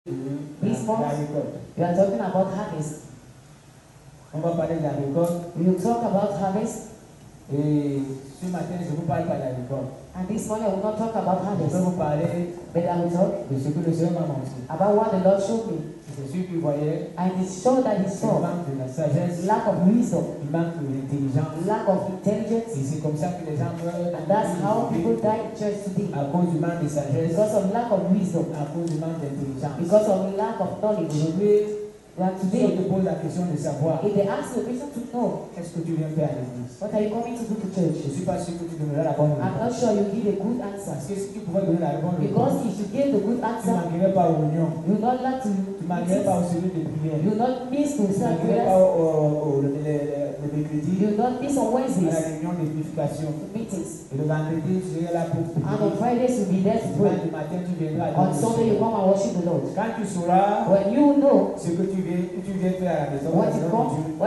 This month, we are talking about harvest. On va parler de la récolte. We will talk about harvest. Et ce matin, je vous parle pas de la récolte. And this morning, I will not talk about Je harvest. vais vous parler But I will talk de ce que le Seigneur m'a montré. about what the Lord showed me. C'est celui qui voyait, And it showed that he il saw manque de la sagesse, lack of wisdom, il manque de l'intelligence. lack of intelligence. Et c'est comme ça que les gens meurent And that's how people die in church today. à cause du manque de sagesse, Because of lack of wisdom, à cause du manque d'intelligence. because of lack of knowledge. Aujourd'hui, And si on today, te pose la question de savoir, if they ask you a question to know, qu'est-ce que tu viens faire à l'église? what are you coming to do to Je church? ne suis pas sûr que tu donneras la bonne I'm not réponse. sure you give a good answer. Parce que si tu pouvais donner la bonne Because réponse, if you give the good tu ne answer, manquerais pas aux réunions, you will not like to tu ne manquerais pas aux cellules de prière, you will not miss to tu ne start manquerais prayers, pas le mercredi you will not miss on à la Wednesdays réunion de purification. meetings. Et le vendredi, tu serais là pour And on prier. Fridays you'll be there to pray. Le matin, tu viendras à On Sunday you l'église. come and worship the Lord. Quand tu sauras When you know ce que tu viens faire à la maison, what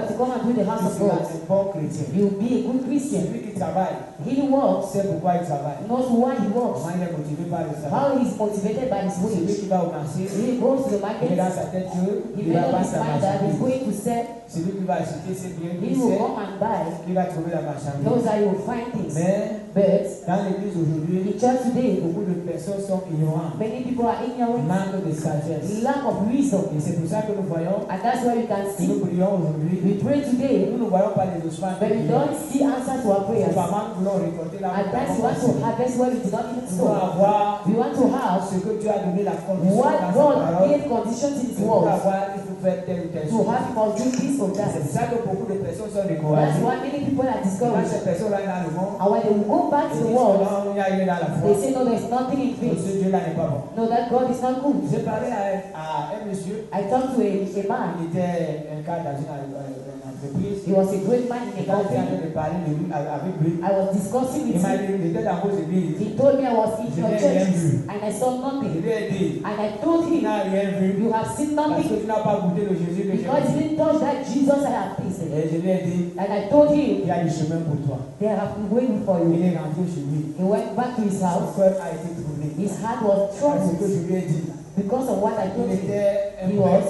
you come and do in the house tu of seras God, un bon chrétien. you'll be a good Christian. Celui qui travaille, He works, sait pourquoi il travaille. knows why he works, Comment il est motivé par le travail. how he is motivated by his Celui wage. qui va au marché, He goes to the il est market, dans sa tête que he il made va up pas his sa mind that he's marchandise. going to sell, Celui qui va acheter ses biens, he il will sait come and buy, qu'il va trouver la marchandise. knows that he will find things. Mais But dans l'église aujourd'hui, in church today, beaucoup de personnes sont ignorantes, many people are ignorant, manquent de sagesse. lack of wisdom. Et c'est pour ça que nous voyons, And that's why you can que see, nous prions aujourd'hui. we pray today, Nous ne voyons pas les ossements but we don't see answers to our prayers. Pas mal voulons récolter la At times we want to harvest where we did not even Nous voulons sow. avoir We want to have ce que tu as donné la condition what dans sa God parole. gave conditions in His Pour word. avoir, il faut faire telle ou telle To chose. have, you must do this or C'est that. pour ça que beaucoup de personnes sont That's découragées. why many people are Quand discouraged. ces personnes-là dans le monde, And when they will go back to ils the disent world, non, il n'y a rien dans la foi. they say, no, there's nothing in Donc, faith. ce Dieu-là n'est pas bon. No, that God is not good. J'ai parlé à un monsieur, I talked to a man. il était un cadre dans une entreprise. He was a great man in Et a quand j'étais en company. train de parler de lui, avec lui, I was discussing il with m'a him. dit, il était dans vos églises. He told me I was in Je your n'ai rien churches vu. and I saw Je nothing. lui ai dit, And I told tu him, n'as rien vu you have seen parce que nothing tu n'as pas goûté le Jésus que j'ai because you vu. didn't touch that Jesus I have tasted. Et je lui ai dit, And I told him, il y a du chemin pour toi. they have been waiting for Il you. est rentré chez lui. He went back to his Son house. cœur a été troublé. His heart was Parce que troubled je lui ai dit, because of what I told il him. était un He prêtre. was,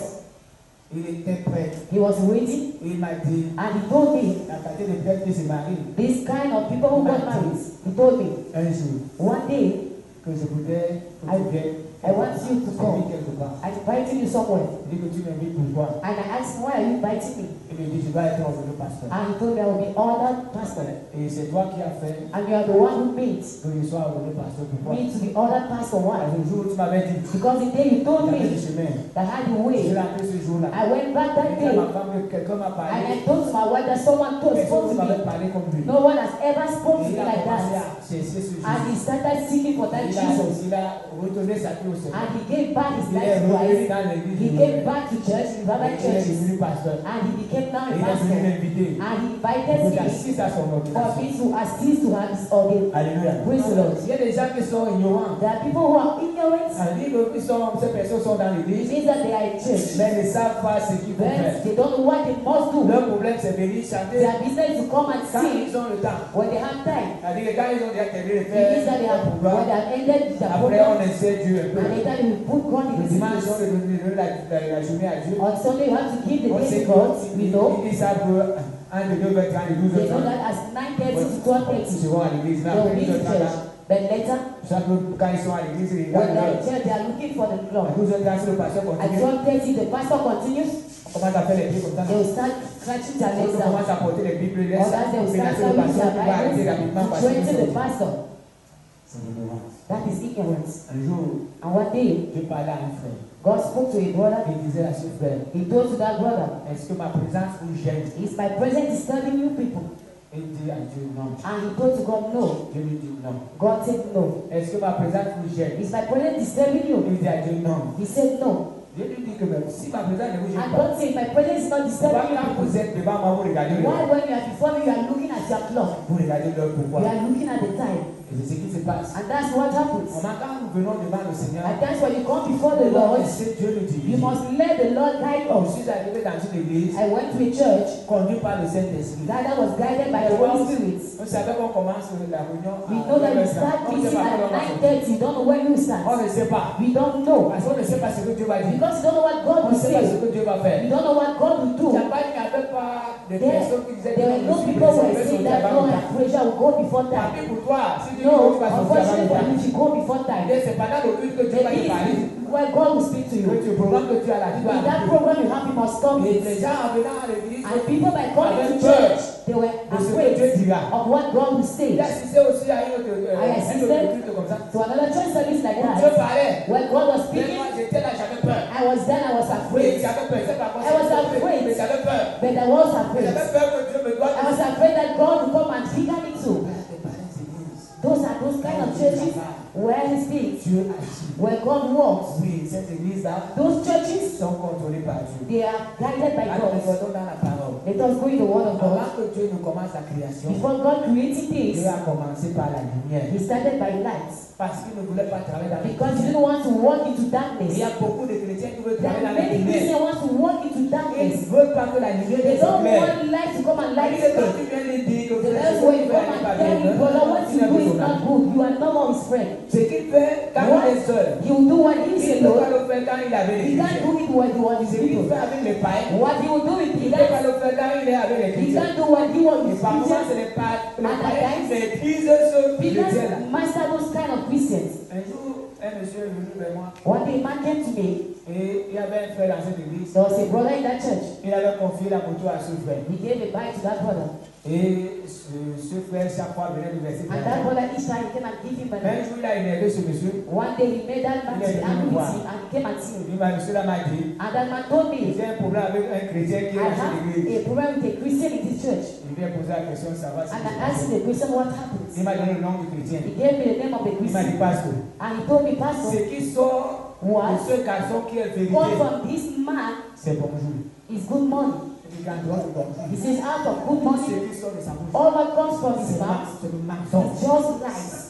Il était prêtre. he was waiting, Et il m'a dit, and he told me, la qualité de prêtre qui se marie, this kind of people who got married, he told me, un jour, one day, que je voudrais que tu viennes. I want you to come. quelque part. I'm inviting you somewhere. Il dit que tu m'invites pourquoi? And I asked him, why are you inviting me? Il me dit, je dois être ordonné pasteur. And he told me I will be ordered pastor. Et c'est toi qui as fait And you are the one who made que je sois ordonné pasteur. Pourquoi? me to be ordered pastor. Why? Le jour où tu m'avais dit, Because the day you told il y avait me du chemin. that I had the Je way, suis rentré ce jour-là. I went back that Et à day ma femme que quelqu'un m'a and parlé. I told to my wife that someone spoke Personne to ne m'avait me. parlé comme lui. No one has ever spoken to Et il me a like commencé that. à chercher ce And he Jésus. started seeking for that Jesus. Il a retourné sa vie au Seigneur. And he gave back his Il life est to revenu Christ. dans l'église. He came back to church, revival Il est churches. devenu pasteur. And he became now a Et il est venu pastor. m'inviter. And he Pour invited que me j'assiste à son for ordination. me to assist to have his ordain. Alléluia. Praise the Lord. Il y a des gens qui sont ignorants. There are people who are ignorant. Ces personnes sont dans It l'église, means that they are in church. mais ne savent pas ce qu'il faut But faire. they don't know what they must do. Leur problème, c'est venir chanter Their business is to come and quand sing ils ont le temps. when they have time. C'est-à-dire que quand ils ont déjà terminé de It means that they faire have, le when programme, they have ended their après program, on essaie Dieu un peu. and later you put God in Le his dimanche, on place. donne la journée à Dieu. On Sunday you have to give the On day sait to God. We know. qu'ils savent qu'entre 9h30 et They know 12h30, that as 9:30 to ils 12:30 seront à l'église. Mais they will après be in 12h30, church. But later, quand ils sont à l'église, ils when regardent they are in l'heure. church, they are looking for the À clock. 12h30, si le pasteur At continue, 12:30, the pastor continues. on commence à faire les pieds comme ça. They will start scratching their On legs down. commence à porter les Bibles, les Or that they will start menacer le carrying pasteur their qui va arrêter Bibles rapidement to parce que threaten the pastor. c'est l'ignorance. That is ignorance. Un jour, And one day, je parlais à un frère. God spoke to a brother. Il disait à ce frère, He told to that brother, est-ce que ma présence vous gêne? is my presence disturbing you people? Il dit à Dieu non. And he told to God, no. Je lui dis non. God said no. Est-ce que ma présence vous gêne? Is my presence disturbing you? Il dit à Dieu non. He said no. Je lui dis que même si ma présence ne vous gêne And pas, God said, my presence is not pourquoi disturbing quand you. vous êtes devant moi, vous regardez Why l'heure? when you are before me, you are looking at your clock? Vous regardez l'heure You pourquoi? are looking at the time. Et c'est ce qui se passe. And that's what happens. Quand nous venons devant le Seigneur, And that's when you come before the Lord, Dieu nous dit. you must let the Lord guide Je us. suis arrivé dans une église I went to a church conduit par le Saint-Esprit. that was guided by the Holy Spirit. Vous savez qu'on commence la réunion We know that you start meeting at 9:30. You don't know when you start. On ne sait pas. We don't know. Parce qu'on ne sait pas ce que Dieu va dire. Because you don't know what God On will ne sait pas ce say. que Dieu va faire. You don't know what God will do. Il n'y avait pas de personnes qui disaient que There were no people who were saying that God and pressure will go before Tant time. pis pour toi, si Dieu dit que No, tu vas sortir avant unfortunately le for temps. you, you go before time. Et c'est pendant le culte que Dieu va te parler. Maybe where God will speak to Que you. tu programmes que tu as là, tu dois In that arriver. program you have, you must come. Et les gens en venant à l'église, And people by coming avaient to peur church, they were de ce que afraid Dieu dira. of what God will say. J'ai assisté aussi à un autre culte comme ça. To another church service like Où Dieu that, parlait. where God was Mais speaking, moi j'étais là, j'avais peur. I was there, I was Oui, afraid. j'avais peur. C'est pas I was afraid. mais j'avais peur. But I was afraid. J'avais peur que Dieu me doit. I was afraid that God will come and figure me too. Those are those kind of churches where He speaks, Dieu agit. where God walks. Oui, cette église-là Those churches, sont contrôlées par Dieu. they are guided by Alors, nous God. allons dans la parole. Let us go in the Word of God. Avant que Dieu ne commence la création, Before God created Dieu this, a commencé par la lumière. He started by light. Parce qu'il ne voulait pas travailler dans les Because He ténèbres. didn't want to walk into Il darkness. y a beaucoup de chrétiens qui veulent There travailler are dans les many ténèbres. Christians want to walk into Ils ne darkness. veulent pas que la lumière They don't s'éclaire. want light to come and light Il est them. quand tu viens de dire que The frère, best ce way que you tu come fais and n'est pas tell bien. me, brother, what Tu you n'es do pas is son not ami. good. You are not all his friend. Ce qu'il fait quand What? il est seul, He will do what he il is ne peut pas alone. le faire quand il est avec les He can't chrétiens. do it when he wants Ce to qu'il do. fait avec les païens, What he will do with il the ne peut pas guys, le faire quand il est avec les he chrétiens. can't do what he wants Et with par moments, ce Christians. n'est pas les And at païens qui times, maîtrisent ce Because chrétien-là. master those kind of Christians. Un jour, un monsieur est venu vers moi One day a man came to me. et il y avait un frère dans cette église. There was a brother in that church. Il avait confié la moto à ce frère. He gave a bike to that brother. Et ce frère, chaque fois, venait lui verser de And that l'argent. brother each time he came and give him Un money. jour, il a énervé ce monsieur. One day he made that man to be angry with him and he came and see me. Monsieur là m'a dit, And that man told me, j'ai un problème avec un chrétien qui est I dans cette have église. a problem with a Christian in this church. Il vient poser la question, savoir si And I asked him the question, what happens? il m'a donné le nom du chrétien. He gave me the name of the Il m'a dit, Christian. pasteur, And he told me, Pastor, ce qui sort de what ce garçon qui est come vérité, from this man c'est bonjour. is good money. Il dit, quand toi, c'est bonjour. He says, out of good Ce money, qui sort de sa bouche, all that comes from his c'est mouth c'est le is mensonge. just lies.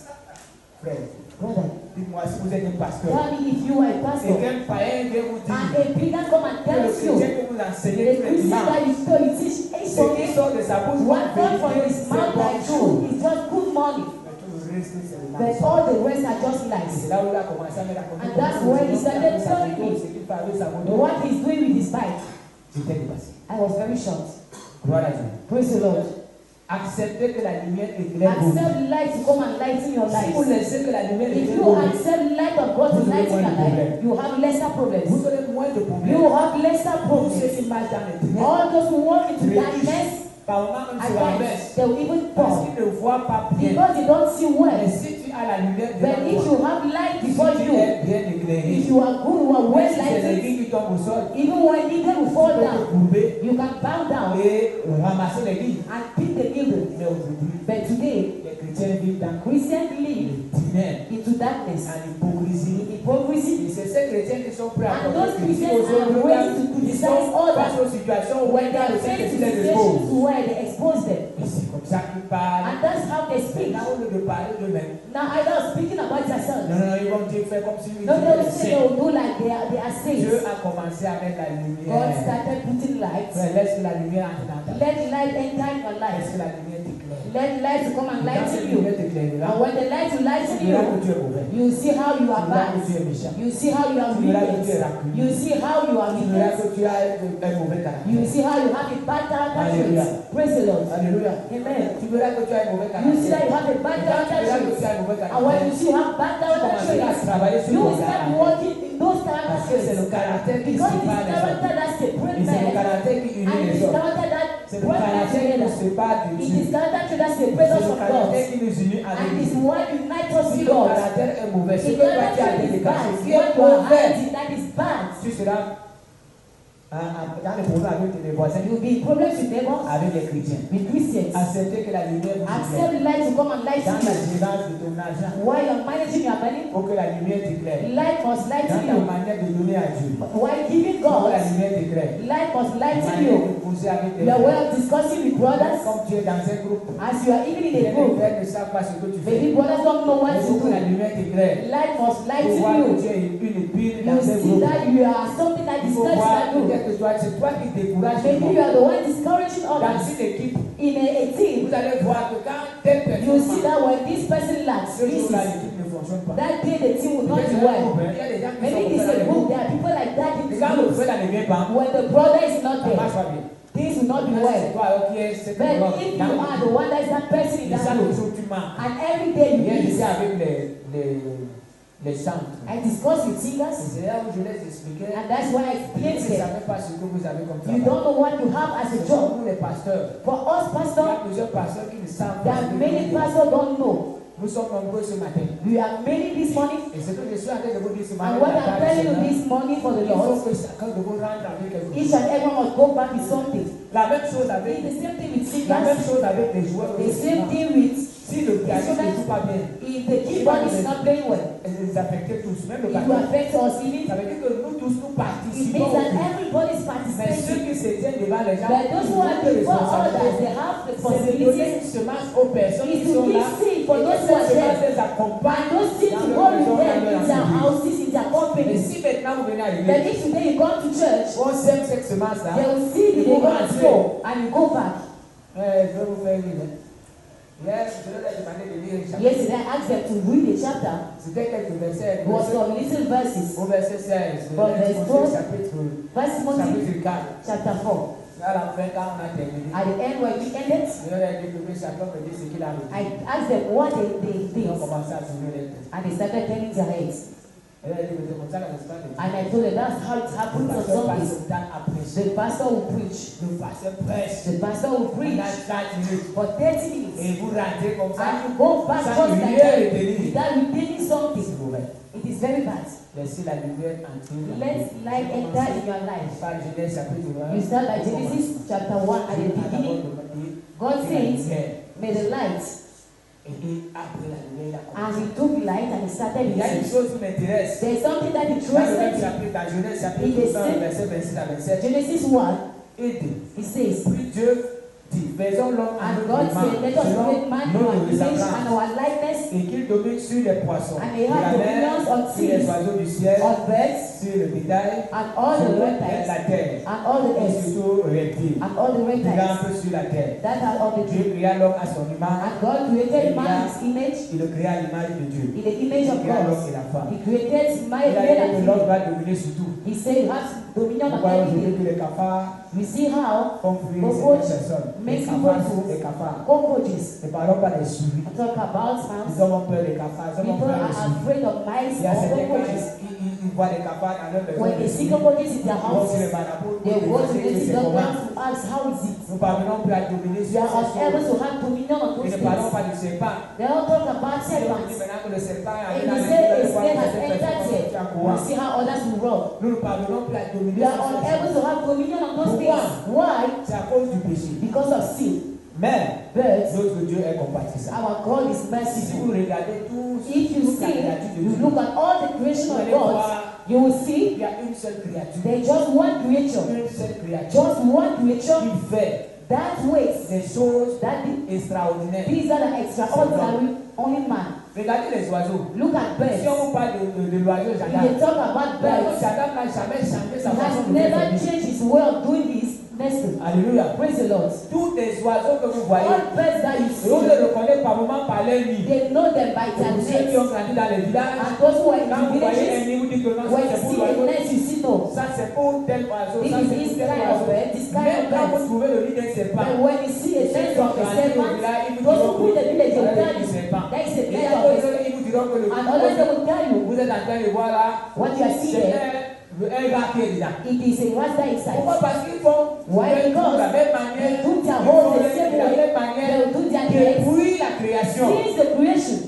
Frère, Brother, dites-moi si vous êtes un pasteur. tell me if you are a Et pastor qu'un païen vient vous and dire a pagan come and que le tells you chrétien que vous enseignez the tous les Christian dimanches, that you told you teach ce qui something, sort de sa bouche, what comes from vérité, his c'est mouth like bonjour. truth is just good money. Mais tout le reste, c'est le But mensonge. all the rest are just C'est lies. là où il a commencé à me raconter. And that's where he started telling me ce qu'il fait avec sa moto. what he's doing with his bike. J'étais dépassé. I was very shocked. Gloire à Dieu. Praise the Lord. Acceptez que la lumière éclaire vos vies. Accept light to come and lighten your Si vous life. laissez que la lumière If éclaire you vos vies, accept light of God to Vous aurez lighten moins your de life, problèmes. you have lesser problems. vous aurez moins de You problèmes. will have lesser Pour ceux problems. qui marchent dans les ténèbres, All those who walk into Réussissent. darkness, par moments même at se times, renversent they will even parce fall qu'ils ne voient pas bien. because they don't see Mais well. si tu as la lumière But if devant you toi, have light si before tu you, es bien éclairé, if you are good, you are well même si c'est lighted, l'aiguille qui tombe au sol, even when eagle will tu fall peux te down, courber you can bow down et ramasser l'aiguille. and pick the eagle. Mais aujourd'hui, But today, les chrétiens vivent dans Christians live les ténèbres, into darkness, en hypocrisie. in hypocrisy, Et c'est ces chrétiens qui sont prêts à and those porter Christians critique aux are autres ready to ils criticize sont face others aux situations où when they quand are le faced with Saint-Esprit les situations expose. where they expose them. Et c'est comme ça qu'ils parlent. And that's how they speak. Là, au lieu de parler d'eux-mêmes, Now, I was speaking about yourself. non, ils vont dire faire comme si ils No, they will étaient say they saints. will do like they are Dieu saints. a commencé à mettre la God lumière. started putting light. Frère, laisse que la lumière entre dans ta vie. Let light enter in your Laisse life. que la lumière t'éclaire. Let light to come and Quand cette lighten you. lumière t'éclairera, And when the light will lighten tu verras que you, tu es mauvais. you see how you Tu are verras que bad. tu es méchant. You see how you are Tu verras que tu es wicked. rancunier. You see how you are Tu verras wicked. que tu as un mauvais caractère. You see how you have a bad character Alléluia. trait. Praise the Lord. Alléluia. Amen. Tu verras que tu as un mauvais You see that caractère. you have a bad Et quand tu character verras que tu trait. as un mauvais And when you caractère, see you have bad tu character commenceras à traits, travailler sur you ton will start caractère. working in those character Parce que c'est le traits. caractère qui Because it's sépare les character hommes. that separates Et c'est le men. caractère qui And unit it les is hommes. character that C'est le brings us caractère qui nous together. sépare de It Dieu. is character trait that C'est separates us le from God. caractère qui nous unit avec And Dieu. is what unites us Si with le God. caractère est mauvais, ce The que toi tu character as trait dit, is ce bad. qui What est you are mauvais, hiding that is bad. tu seras Dans les problèmes avec les voisins, You will be in problems with neighbors, avec les chrétiens. with Christians. Accepter que la lumière vous éclaire. Accept light to come and light Dans la you. gérance de ton argent, While you're managing your money, il faut que la lumière t'éclaire. light must light Dans ta you. manière de donner à Dieu, il While giving faut que God, la lumière t'éclaire. light must light Manière you. de poser avec tes Your way frères. of discussing with brothers, Comme tu es dans un groupe, as you are even in les a group, frères ne savent pas ce que tu fais. maybe brothers don't know what Il to faut que la do. lumière t'éclaire. Light must Il light faut voir que you. tu es une pile You dans un see groupe. that you are something that Il faut disturbs voir that group. peut-être que c'est toi qui décourage les Maybe you gens. are the one discouraging Dans others. une équipe, In a team, vous allez voir que quand telle you personne see that when this person lacks ce jour-là, resources, l'équipe ne fonctionne pas. that day the team will not Peut-être do c'est un well. groupe, hein. Il y a des gens qui Maybe sont it's dans a les group, groupes. there are people like that in Et the quand le group. frère ne vient pas, When the brother is not ça there, marche pas bien. things will not be C'est well. toi alors qui est cette But colonne. if you are the one that is that person in Et that chaque group, jour tu manques. and every day you Viens eat, ici avec les chants. I discuss with Et singers, c'est là où je les expliquais. and that's why I Vous explain ne to them. savez pas ce que vous avez comme You travail. don't know what you have as a Ce job. sont nous les pasteurs. For us Il y a pastors, plusieurs pasteurs qui ne savent there pas ce are que many vous faites. pastors don't know. Nous sommes nombreux ce matin. We are many this morning, Et ce que je suis en train de vous dire ce matin, and what la I'm part telling you du Seigneur, this morning for the il faut Lord, que chacun de vous rentre avec quelque each chose. and everyone must go back with something. La même chose It's avec the same thing with la même singers, chose avec les joueurs. the same thing with Si le pianiste ne joue pas bien, if the keyboard is not playing well, les affecter tous, même le it will pasteur. affect us even. Ça veut dire que nous tous nous It participons. means that au culte. everybody is Mais participating. ceux qui se tiennent devant les gens, But those who are ils ont des before others, they responsabilités. have C'est de donner responsibilities. une semence aux personnes Is qui to sont give là. seed for Et those que who are cette semence there. les accompagne And those seeds to dans go leur with maison, them dans in leur their entreprise. houses, in their Mais companies. si maintenant vous venez à But l'église, if today you come to church, on sème cette semence-là, they will see ils it, they vont go and rentrer. sow, and you go back. Je vais vous faire lire. Hier, je leur ai demandé de lire un chapitre. Yesterday I asked them to read a chapter. C'était quelques versets. It was some little verses. Au verset 16, From verse 12, chapitre First Timothy 4. chapter 4. À la fin, quand on a terminé, At the end, when we ended, je leur ai dit que chacun me dit ce qu'il a I retenu. asked them what they Ils think, ont commencé à tourner les têtes. and they started turning their heads. Je leur ai dit que c'est comme ça que ça se passe. And I told them that's how it Le happens on pasteur passe Sundays. son temps à prêcher. The pastor will preach. Le pasteur prêche. The pastor will preach Pendant 30 minutes. for 30 minutes. Et vous rentrez comme ça. And you go back Ça just ne like rien that retenir. without retaining something. C'est mauvais. It is very bad. Laissez la lumière entrer. Let light enter in your life. Par Genèse chapitre 1. You start by Genesis chapter 1 at the beginning. God says, may the light. Et après la lumière, il a And commencé. he took light and he started Il y a une using. chose qui m'intéresse. There is something that Dans le même interested me. chapitre, dans Genèse Il chapitre est 1, verset 26 à 27, Genesis 1, il dit, he says, puis Dieu dit, faisons l'homme à and notre God said, image, let us selon create man in our notre image and ressemblance, our likeness, et qu'il domine sur les poissons, and de they la have mer, dominions on sur les seas, oiseaux du ciel, on birds, sur le bétail, and all the sur reptiles, la terre, and all the et earth, surtout reptiles, and all the qui reptiles rampent sur la terre. that are on the Dieu tree. créa l'homme à son image, And God created man in his image, il le créa à l'image de Dieu. in the image of Il créa l'homme God. et la femme. He created Il male a dit and que l'homme female. va dominer sur tout. He said you have dominion on Pourquoi aujourd'hui everything. que les cafards We see how font fuir cockroach certaines personnes? makes Les people cafards, to les cafards. cockroaches. Ne parlons pas des souris. I talk about Ils mouse. ont peur des cafards, ils ont People peur are des souris. afraid of mice Il y a or certains cas, cockroaches. ils voient des cafards dans leur maison. When they see cockroaches in their Ils vont sur les house, marabouts they pour go to demander que the c'est doctor comment. to ask how is it. Nous parvenons plus à dominer You sur are ces unable choses. to have dominion on Et those ne parlons things. pas du serpent. They all talk about Si on dit serpents. maintenant que le serpent est If allé dans you les say a villes, snake has cette entered personne here, est en you courant. see how others will run. Nous ne parvenons plus à dominer You are sur ces unable choses. to have dominion on those Pourquoi? things. Why? C'est à cause du péché. Because of sin. Mais But notre Dieu est compatissant. our God is Si vous merciful. regardez tout, If you toute la see, créature de you Dieu, look at all the creation vous of allez God, voir, you will see il y a une seule créature. there's just one creature. Une seule créature Just one creature qui fait that waits, des choses that extraordinaires. these are the extraordinary, only man. Regardez les oiseaux. Look at birds. Si on vous parle de l'oiseau If gendarme, they talk about l'oiseau birds, gendarme n'a jamais changé sa he façon has de never faire. changed his way of doing his nesting. Alléluia. Praise the Lord. Tous les oiseaux que vous voyez, All birds that you et on see, les reconnaît par moment par leur nid. they know them by Pour their ceux qui names. ont grandi dans les villages, And those who are in quand the vous voyez un villages, nid, vous dites que non, ça when you c'est pour see a l'oiseau. nest, you see no. Ça c'est pour tel oiseau, This ça is c'est this pour tel kind of oiseau. bird, this kind Même of quand vous bird. trouvez le nid d'un serpent, But when you see a ceux nest qui ont of a grandi au serpent, village, ils vous those diront who put the village will que tell le you serpent. that is a Et il y nest a of a d'autres, serpent. ils vous diront que le And others they will tell you vous êtes en train de voir là, what you are seeing c'est there. un gars qui est dedans. It is a what's that inside. Pourquoi? Parce qu'ils font Why? de Because la même manière, they do their ils whole font the same de la way. même They manière will do their best depuis la création. since the creation.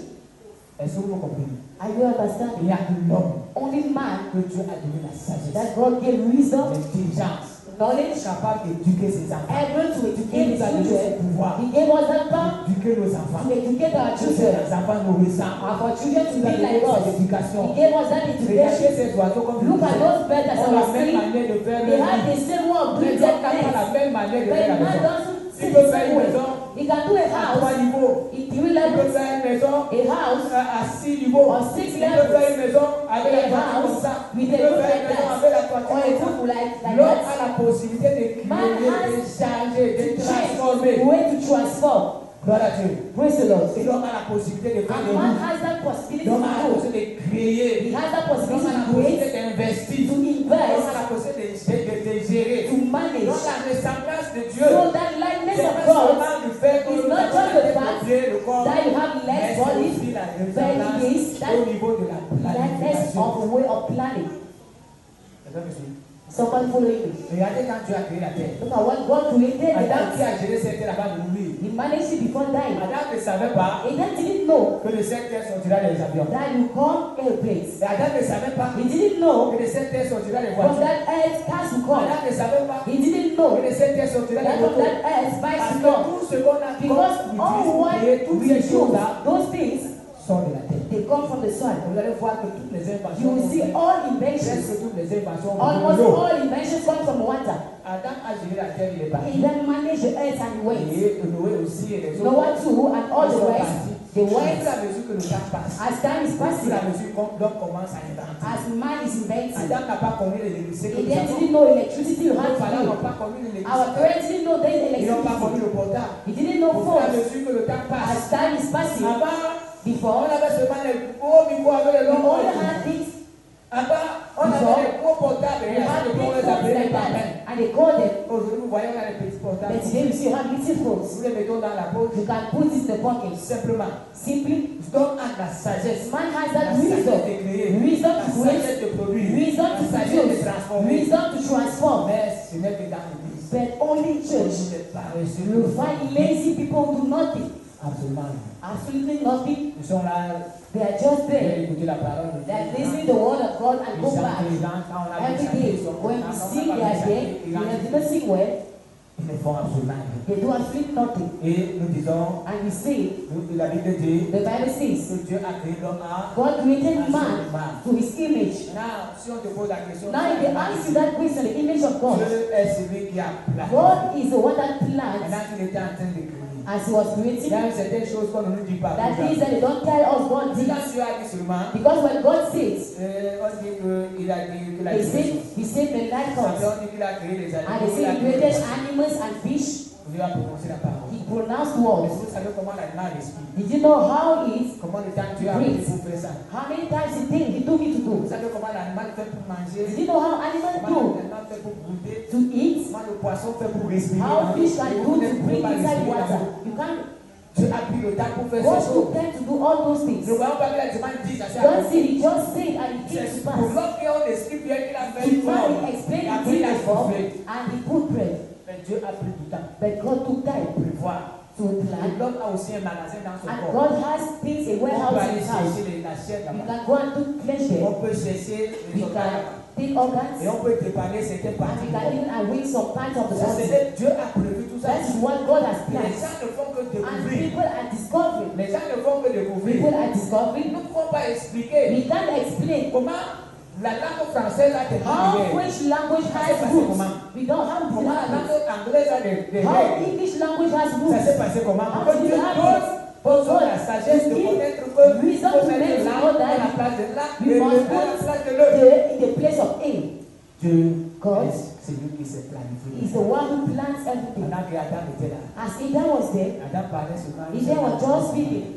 Est-ce que vous comprenez? Are you understanding? Il y a que l'homme Only man que Dieu a donné la sagesse, that God gave wisdom, l'intelligence knowledge, capable d'éduquer ses enfants. able to Il educate nous a donné children. ce pouvoir He gave us that power d'éduquer nos enfants. to educate our Que children. ces enfants nous ressemblent. And for children to Il nous a be donné like us. cette éducation. He gave us that Regardez education. ces oiseaux comme Look at those birds as I ont la was même saying. manière de faire They leur have vie. the same way of Mais doing l'homme their n'a pas things. la même manière de But faire la man maison. doesn't Il sit peut the faire same une way. maison He can do a à 3 house niveaux. in 3 Il peut levels. faire une maison A house à 6 niveaux. or 6 Il peut faire levels. une maison avec la A toiture comme house ça. Il with peut a roof faire une like maison that. avec la Or a toiture comme roof ça. like L'homme that. a la possibilité de Man créer, has de changer, de to change transformer. the way to transform. Gloire à Dieu. Praise the Lord. Et l'homme a la possibilité de faire And des man routes. has that possibility L'homme a la to possibilité de créer. He has that L'homme possibility a la to possibilité create, d'investir. to L'homme a invest, la possibilité de gérer. to manage. Donc la ressemblance de Dieu, So that likeness c'est of pas God seulement le fait que is nous not avons just la the tête, fact le pied, le corps, that you have mais less c'est body, aussi la but it ressemblance is that au niveau de la likeness planification. of a way of planning. Quelqu'un me suit? Someone following me. Regardez quand Dieu a créé la terre. Look at what God created the Adam qui earth. a géré cette terre avant de mourir. He managed it before dying. Adam ne savait pas Adam didn't know que de cette terre sortira les avions. that you come airplanes. Et Adam ne savait pas He didn't know que de cette terre sortira les from voitures. that earth cars will come. Adam ne savait pas He didn't que know de cette terre sortira that les from motos. that earth bikes Parce will que come. tout ce qu'on a Because all what créé, toutes we ces do, choses-là those things, sont de la terre. they come from the soil. Vous allez voir que toutes les You inventions, will see all inventions, presque toutes les inventions, almost de l'eau. all inventions come from water. Adam a géré la terre, il est parti. He then managed the earth and he went. Et Noé aussi et les autres. Noah too and all ils the sont rest, partis. they Au fur went. et à mesure que le temps passe, As time is au fur passing, et à mesure que l'homme commence à inventer. as man is inventing, Adam n'a pas connu l'électricité que they nous avons. didn't know electricity you Nos had parents to n'ont pas connu Our l'électricité. parents didn't know there is Ils n'ont pas connu electricity. le portable. He didn't know Au fur et à phones. mesure que le temps passe, As time is passing, avant, on before, avait seulement les gros micros avec les we longs only cordes. had things, Avant, on avait les gros portables we et had on big les phones appelait les like papins. that, and they called them. Aujourd'hui, vous voyez, on a les petits portables. But today you see you have little phones. Nous les mettons dans la poche, You can put it in the pocket. simplement. Simply, Donc, à la sagesse. man has La that sagesse wisdom, de créer. wisdom La to create, sagesse de produire. wisdom La to sagesse de produce, transformer. wisdom to transform. Mais ce n'est que dans l'église. But only church, Vous êtes paresseux. you find lazy people who do nothing, Absolument. absolutely nothing. Ils sont là, They are just pour there. écouter la parole de They are Dieu. listening to the word of God and Ils go chantent, back. ils dansent. Quand on a vu Every chanter, day, ils sont when contents. we Quand sing, on they a are vu there. chanter, ils They dansent. didn't sing well. Ils ne font absolument rien. They do absolutely nothing. Et nous disons, And we say, la Bible dit the Bible says, que Dieu a créé l'homme à. God created man to his image. Maintenant, si on te pose la question, Now, if they ask you that question, the image of God, Dieu est celui qui a planifié. God is the one that planned Maintenant qu'il était en train de créer. as he was Il y creating. a certaines choses qu'on ne nous dit pas. That means that they don't tell us God did. Quand Dieu a dit seulement, Because when God says, on dit qu'il a dit que la he said the light comes. on dit qu'il a créé les And animaux. he said he created animals and fish. Vous devez prononcer la parole. He pronounced Mais words. vous savez comment l'animal respire. Did you know how it, Comment le temps Dieu a pris pour faire ça. how many times he told me to Vous do? savez comment l'animal fait pour manger. Did you know how animals Comment do l'animal fait pour goûter. to eat? Comment le poisson fait pour respirer. How fish can Et do vous to ne pouvez breathe pas inside respirer water? là-bas. You can't. Dieu a pris le temps pour faire God ces took choses. time to do all those things. Ne voyons pas que la demande dit ça. c'est Don't à see, he just said and it came to C'est pour pass. l'homme qu'on explique bien qu'il a fait To une forme. finally explain Et après it il a in the form soufflé. and he put bread. Mais Dieu a pris du temps But God took time pour prévoir. to plan. L'homme a aussi un magasin dans son And corps. God has things, a On peut warehouse in aller his house. chercher la chair You là-bas. can go and do flesh there. On peut chercher les We organes can là-bas. take organs. Et on peut préparer certaines And parties. we can even arrange some parts of the Ça, body. c'est Dieu a prévu tout ça. That is what God has Les planned. gens ne font que And découvrir. people are discovering. Les gens ne font que découvrir. People are discovering. Nous ne pouvons pas expliquer We can't explain comment la langue française a des how règles. French language Ça has s'est passé roots. comment? We don't have the Comment la language. langue anglaise a des How règles. English language has Ça roots. s'est passé comment? How Parce que did Dieu it happen? pose la sagesse de connaître que Wisdom faut to mettre make l'âme know à la that place de l'âme we et le must à la put place de l'œil. in the place of A. Dieu, God c'est lui qui s'est planifié. is the one who plans everything. Pendant que Adam était là, As Adam was there, Adam parlait seulement. Adam was just speaking.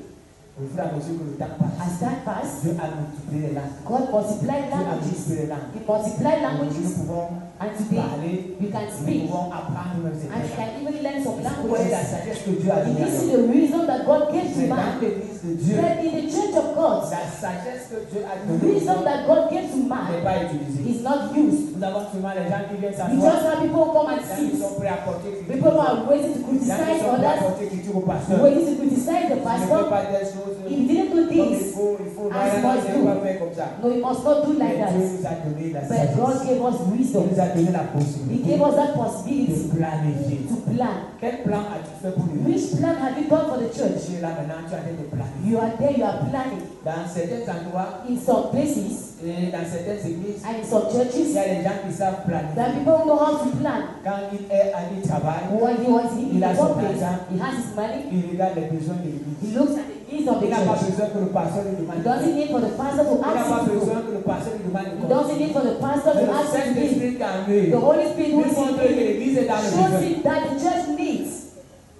Au fur et à mesure que le temps passe, As time passed, Dieu a multiplié les langues. God multiplied Dieu a languages. multiplié les langues. He multiplied Nous languages. pouvons And today, parler, we can nous speak. pouvons apprendre même ces And we langues. can even learn some Vous voyez la languages. sagesse que Dieu a If donnée you à see l'homme. the wisdom that God gave to C'est dans man, l'église de Dieu, that in the church of God, la sagesse que Dieu a The donnée wisdom that God gave to n'est man pas utilisée. is not used. Nous avons souvent les gens qui viennent You s'asseoir. just have people who come and Les gens qui sit. sont prêts à porter critique. People who are waiting to Les gens qui criticize sont prêts à others, porter critique au pasteur. waiting to criticize the Il ne fait pastor. pas des choses If you didn't do comme il this, faut, as non, must c'est do. pas faire comme ça. No, you must not do Mais like that. Dieu nous a donné la But God sagesse. gave us Il wisdom. nous a donné la He possibilité gave us that de possibility planifier. to plan. Quel plan as-tu fait pour lui? Which plan have you done for the church? Tu es là maintenant, tu as été planifier. You are there, you are planning. Dans certains endroits In some places et dans certaines églises, and in some il churches, y a des gens qui savent there are planifier. people who know how to plan. Quand il est à il travaille, When he was in Il the a son workplace, argent. he has his money, il regarde les besoins de l'église. he looks at the needs of the Il n'a pas church. besoin que le pasteur lui demande. He doesn't need for the pastor to Il n'a ask pas him to go. besoin que le pasteur lui demande. He doesn't need for the pastor to Le ask him to give. Saint-Esprit qui est en lui The Holy Spirit lui who is montre in que him l'église est dans le shows besoin. him that the church needs.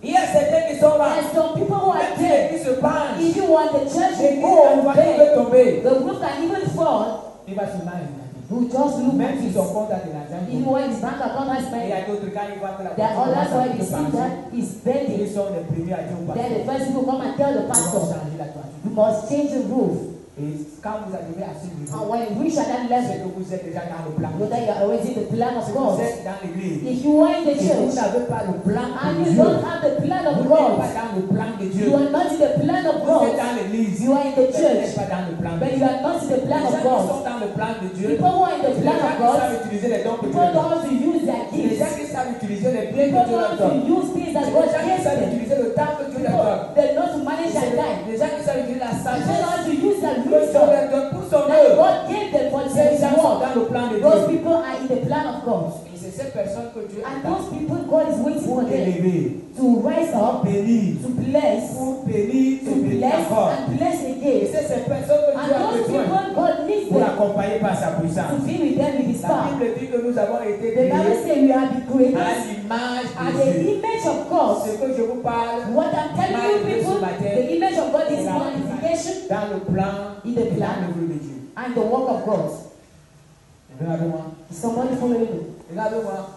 Il y a certains qui sont là. There are some people who are Même si there. l'église se penche, If you want the church to l'église go elle va bend, peut tomber. the roof can even fall. Il va se marier. You just look Même at si it. son compte a de l'argent. Even when his bank account has Et il y money, a d'autres cas, il voit que la there are personne others commence where à they se see pencher. that he's Ils bending. sont les premiers à dire au Then pasteur. the first people come and tell the Ils vont pastor, changer la toiture. you must change the roof. Et quand vous arrivez à ce And niveau, when you reach at that c'est level, que vous êtes déjà dans le plan. know that you are already in the plan of Si vous God. êtes dans l'église, If you are in the et vous church n'avez pas le plan and de you Dieu, don't have the plan of vous n'êtes God, pas dans le plan de Dieu. you are not in the plan of Vous êtes God. dans l'église, You are in the mais vous church, n'êtes pas dans le plan de but Dieu. you are not in the Les plan gens of qui God. sont dans le plan de Dieu, People who are in the les plan gens of qui God, savent utiliser les dons que Dieu people leur know donne. how to use their Les gifts. gens qui savent utiliser les biens que People Dieu know leur how to donne. use things that Les God gens qui gave savent them. utiliser le temps que Dieu leur People, donne. they know to manage their time. Les gens qui savent utiliser la People know sagesse how to use their que Dieu wisdom leur donne pour son that œuvre. God gave them for Ces their gens sont work. dans le plan de Those Dieu. people are in the plan of God. Et c'est ces personnes que Dieu And attend those people, God is waiting pour for them élever, to rise pour up, bénir, to bless, pour bénir, to et bénir bless encore. and bless Et again. c'est ces personnes que And Dieu a those besoin people, God needs pour them l'accompagner par sa to puissance. be with them with His La power. Bible dit que nous avons été The Bible créés says we have been à created l'image as de the Dieu. image of God. Ce que je vous parle What I'm telling you people, the image of God is glorification dans le plan in the et dans plan l'œuvre de Dieu. and the work of God. Regardez-moi. Is somebody following me? Regardez-moi.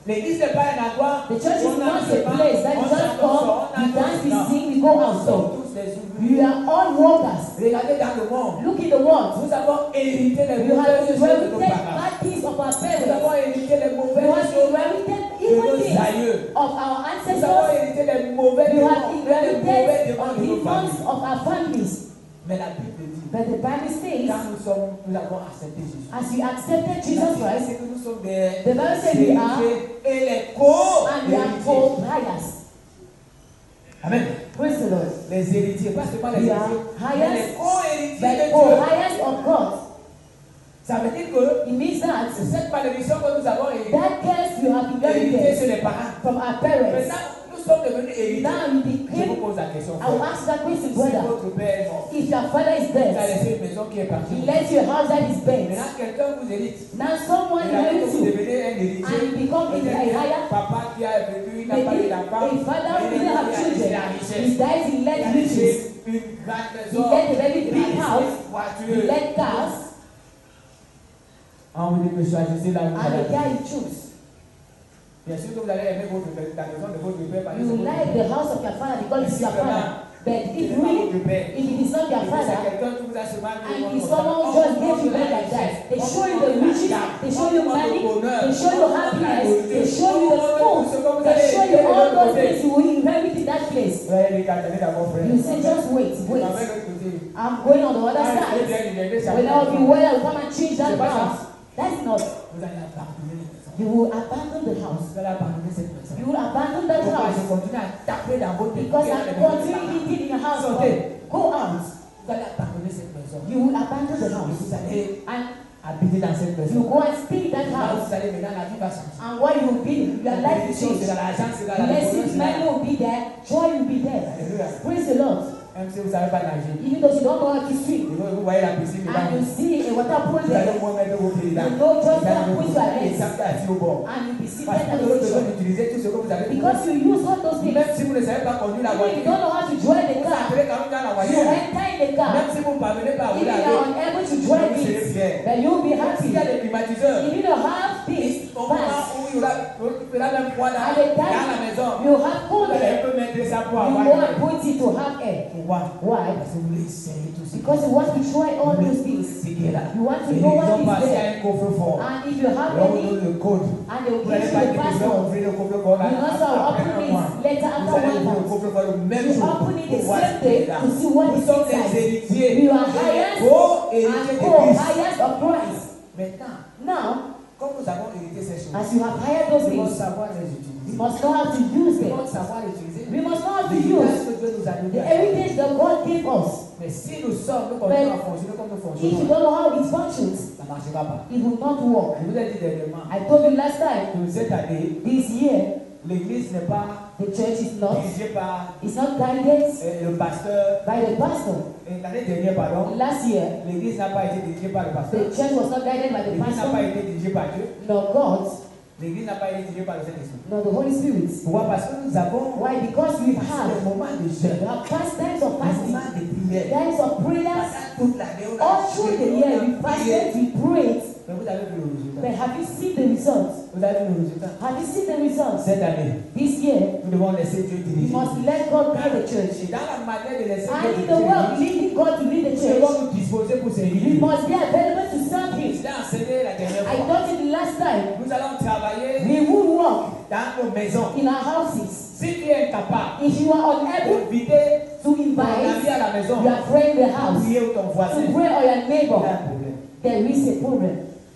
L'église n'est pas un endroit The church où is on not a a place that you just come, we dance, we sing, we go Nous out. sommes tous des We ouvriers. are all workers. Regardez dans le monde. Look in the world. Nous avons hérité les We have mauvaises choses de nos inherited parents. bad things of our Nous parents. avons hérité les We mauvaises have choses inherited de evil nos things aïeux. of our Nous avons ancestors. hérité les mauvais We démons, have les mauvais inherited démons de nos demons familles. of our families. Mais la Bible dit, But the Bible says, quand nous avons accepté Jésus, as we accepted la Jesus Bible Christ, dit que nous sommes des the Bible says we are, héritiers et les and we are co-héritiers. co-heirs. Amen. Praise the Lord. Les héritiers, pas seulement les We are héritiers, mais heirs, les co-héritiers but de Dieu. co-heirs of God. Ça veut dire que It means that cette malédiction que nous avons héritée that curse you have hérité inherited sur les parents. from our parents. Maintenant, nous sommes devenus héritiers. Now you Je vous became, pose la question. I will ask that question, Si brother. votre père est mort, If your father is il a dead, laissé une maison qui est partie. he left your house that is bent. Maintenant, quelqu'un vous hérite. Now someone Et là, inherits vous you, devenez un héritier. and you become a Peut-être higher. papa qui a vécu, il n'a pas eu Maybe d'enfant. a father who Il didn't have a laissé children, la he richesse. dies, he Il a left riches, laissé une grande he maison. left a very Il a big laissé house, une he voiture. left cars, On vous dit que choisissez là où vous and the allez. guy you choose. Bien sûr que vous allez aimer votre père, la maison de votre père parce que You c'est votre like père. the house of your father because it's your father. But Ce if n'est pas really, votre père. if it is not your C'est father, quelqu'un qui vous a seulement mis and au if monde someone comme ça. just On gave you montre back la like that, richesse. they On show you montre the la riches, gamme. they show On you montre money, le bonheur. they show you On montre la happiness, beauté. they show you On the montre food, tout ce que vous they allez show you aimer de all l'autre those côté. things you will inherit in that place. Ouais, les gars, tenez d'abord, frère. You say just wait, On va wait. vers l'autre côté. I'm going on the other Ah, side. c'est bien, il est déjà When I'll be well, I'll come and change that C'est pas ça. house. That's not. Vous allez abandonner les personnes. You will abandon the house. Vous allez abandonner cette personne. You will abandon that Pourquoi je house continue à taper dans votre because pied, I'm dans votre continuing pied. eating in your house. Sortez. Go out. Vous allez abandonner cette personne. You will abandon the house. Vous allez And habiter dans cette you personne. go and stay in that Là, house. vous allez maintenant, la vie va changer. And what you will be, your life will change. C'est dans l'argent, c'est dans la Blessings, money will be there. Joy will be there. Alléluia. Praise the Lord. Même si vous ne savez pas nager. Even though you don't know how to swim. Vous voyez la piscine And you dedans. see a water pool Vous allez there. au moins mettre vos pieds dedans. You know just Vous allez how to put vous your allez legs. s'appuyer assis au bord. And you'll be seated Parce que at vous avez the besoin shore. d'utiliser tout ce que vous avez. Because you use all those things. Même si vous ne savez pas conduire la Even if you voiture, don't know how to drive the vous car, entrez quand même dans la you voiture. enter in the car. Même si vous ne parvenez pas à If rouler you avec, are unable to drive vous serez it, fier. then you'll be Même s'il y a happy. des climatiseurs, If you don't have this au moment pass, où il y aura même froid dans at the la time maison, you have vous cold allez there, un peu mettre sa pour You avoir want put it to have air. Pourquoi? Why? Parce que vous voulez essayer tout ça. Because you want to try all those things. Ce qui est là. You want to Et know ils what ont is passé there. à un coffre-fort. And if you have Et on vous any, donne le code. and they will Vous give n'allez you pas the dire que je vais password, ouvrir le coffre-fort you not so après open un mois. it later Vous after allez 1 ouvrir le month. coffre-fort le même You jour. open it the Pour voir same ce qui est day là. to see what Nous is sommes les inside. héritiers. We are Les highest co-héritiers and de Christ. co-highest of Christ. Maintenant, Now, comme nous avons hérité ces choses, as you have hired those nous devons things, savoir les we utiliser. must know how to use Nous them. devons savoir les utiliser. We must know how to L'héritage use que Dieu nous a donné. the heritage that God gave us. Mais si nous continuons à fonctionner comme nous If you fonctionnons, don't know how it functions, ça ne marchera pas. it will not work. Je vous ai dit dernièrement I told you last time, que cette année, this year, l'église n'est pas the church is not, dirigée par it's not guided le pasteur. by the pastor. L'année dernière, pardon, Last year, l'église n'a pas été dirigée par le pasteur. the church was not guided by the L'église n'a pas pastor, été dirigée par Dieu. nor God, L'église n'a pas été dirigée par le Saint-Esprit. nor the Holy Spirit. Pourquoi? Parce que nous avons Why? Because we des have moments de jeûne, past times of des fasting, moments de prière. times of prayers. Pendant toute l'année, on a All through the year, we fasted, we prayed. Mais vous avez vu le résultat. But have you seen the results? Vous avez vu le résultat. Have you seen the results? Cette année, This year, nous devons laisser Dieu we diriger. must let God guide the church. Et dans la manière de laisser And Dieu in the way of diriger, leading God to lead the nous church, devons nous disposer pour we servir. must be available to serve Je Him. l'ai enseigné la dernière I fois. taught it the last time. Nous allons travailler We will work dans nos maisons. in our houses. Si tu es incapable If you are unable d'inviter to ton ami invite à la maison, your friend in the house prier ou ton to voisin, pray or your il y neighbor, a un problème. there is a problem.